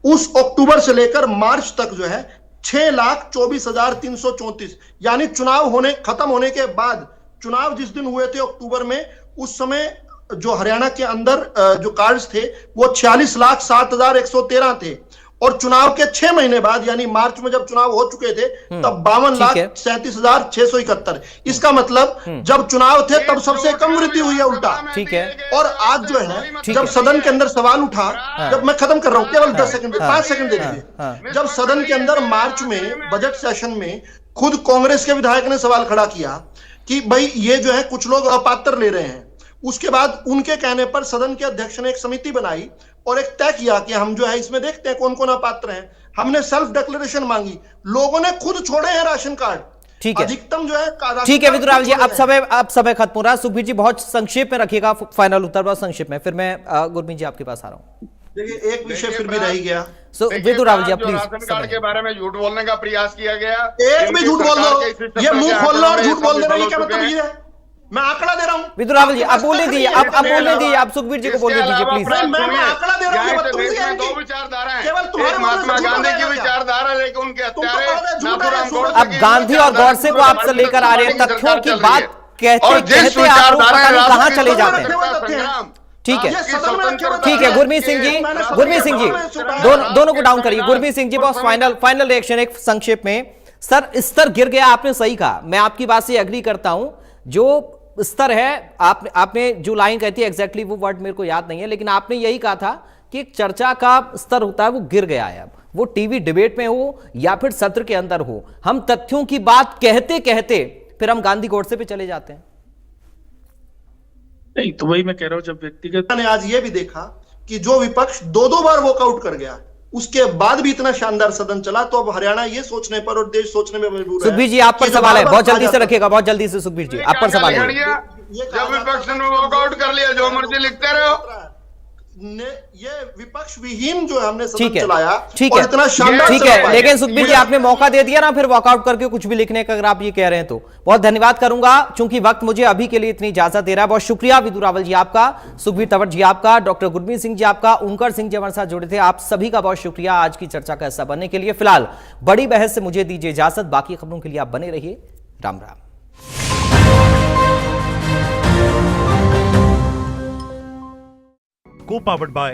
उस अक्टूबर से लेकर मार्च तक जो है 6,24,334, यानी चुनाव खत्म होने के बाद, चुनाव जिस दिन हुए थे अक्टूबर में, उस समय जो हरियाणा के अंदर जो कार्ड्स थे वो 46,07,113 थे, और चुनाव के 6 महीने बाद यानी मार्च में जब चुनाव हो चुके थे तब 52,37,671। इसका मतलब जब चुनाव थे तब सबसे कम वृद्धि हुई है, उल्टा। ठीक है। और आज जो है जब सदन के अंदर सवाल उठा, जब मैं खत्म कर रहा हूं, केवल 10 सेकंड, 5 सेकंड दे दीजिए। जब सदन के अंदर मार्च में बजट सेशन में खुद कांग्रेस के विधायक ने सवाल खड़ा किया कि भाई ये जो है कुछ लोग अपात्र ले रहे हैं, उसके बाद उनके कहने पर सदन के अध्यक्ष ने एक समिति बनाई और एक तय किया कि हम जो है इसमें देखते हैं कौन कौन अपात्र हैं। हमने सेल्फ डिक्लेरेशन मांगी, लोगों ने खुद छोड़े हैं राशन कार्ड। ठीक है, अधिकतम जो है, ठीक है विदुर रावल जी, अब समय खत्म हो रहा है। सुखबीर जी बहुत संक्षेप में रखिएगा, फाइनल उत्तर बहुत संक्षेप में, फिर मैं गुरमीत जी आपके पास आ रहा हूं। देखिए एक विषय फिर भी रह गया। विदुर रावल जी प्लीज। राशन कार्ड के बारे में झूठ बोलने का प्रयास किया गया, एक भी झूठ बोल दो, ये मुंह खोल लो और झूठ बोल देना, ये क्या मतलब ये है? मैं आंकड़ा दे रहा हूं। विदुर रावल जी अब बोलने दीजिए, अब बोलने दीजिए, आप सुखबीर जी को बोलने दीजिए प्लीज। मैं आंकड़ा दे रहा हूं, देश में 2 विचारधारा है, केवल तुम्हारे महात्मा गांधी की विचारधारा, लेकिन उनके हत्यारे नाथूराम गोडसे अब गांधी और गौडसे को आप लेकर आ रहे हैं, तत्थों की बात कहते आप लोग पता नहीं कहां चले जाते हैं। ठीक है, ठीक है गुरमीत सिंह जी, दोनों को डाउन करिए। गुरमीत सिंह जी बस फाइनल रिएक्शन एक संक्षेप में। सर स्तर गिर गया, आपने सही कहा, मैं आपकी बात से एग्री करता हूं। जो स्तर है, आपने जो लाइन कहती है एग्जैक्टली वो वर्ड मेरे को याद नहीं है, लेकिन आपने यही कहा था कि एक चर्चा का स्तर होता है वो गिर गया है। अब वो टीवी डिबेट में हो या फिर सत्र के अंदर हो, हम तथ्यों की बात कहते कहते फिर हम गांधी गोडसे पे चले जाते हैं। नहीं तो वही मैं कह रहा हूं, जब व्यक्तिगत ने आज ये भी देखा कि जो विपक्ष 2 बार वॉकआउट कर गया, उसके बाद भी इतना शानदार सदन चला, तो अब हरियाणा ये सोचने पर और देश सोचने में मजबूर है। सुखबीर जी आप पर सवाल है, बहुत जल्दी से रखिएगा, बहुत जल्दी से सुखबीर जी आप पर सवाल है। जब विपक्ष ने वॉकआउट कर लिया, जो मर्जी लिखते रहो। ये विपक्ष विहीन जो है हमने ठीक सदन है, चलाया ठीक और है, इतना शानदार ठीक चला है, पाए। लेकिन सुखबीर जी आपने मौका दे दिया ना फिर वॉकआउट करके कुछ भी लिखने का, अगर आप ये कह रहे हैं तो बहुत धन्यवाद करूंगा। चूंकि वक्त मुझे अभी के लिए इतनी इजाजत दे रहा है। बहुत शुक्रिया विदु रावल जी आपका, सुखबीर तंवर जी आपका, डॉक्टर गुरमीत सिंह जी आपका, ओंकार सिंह जी हमारे साथ जुड़े थे, आप सभी का बहुत शुक्रिया आज की चर्चा का हिस्सा बनने के लिए। फिलहाल बड़ी बहस से मुझे दीजिए इजाजत, बाकी खबरों के लिए आप बने रहिए। राम राम। Co-powered by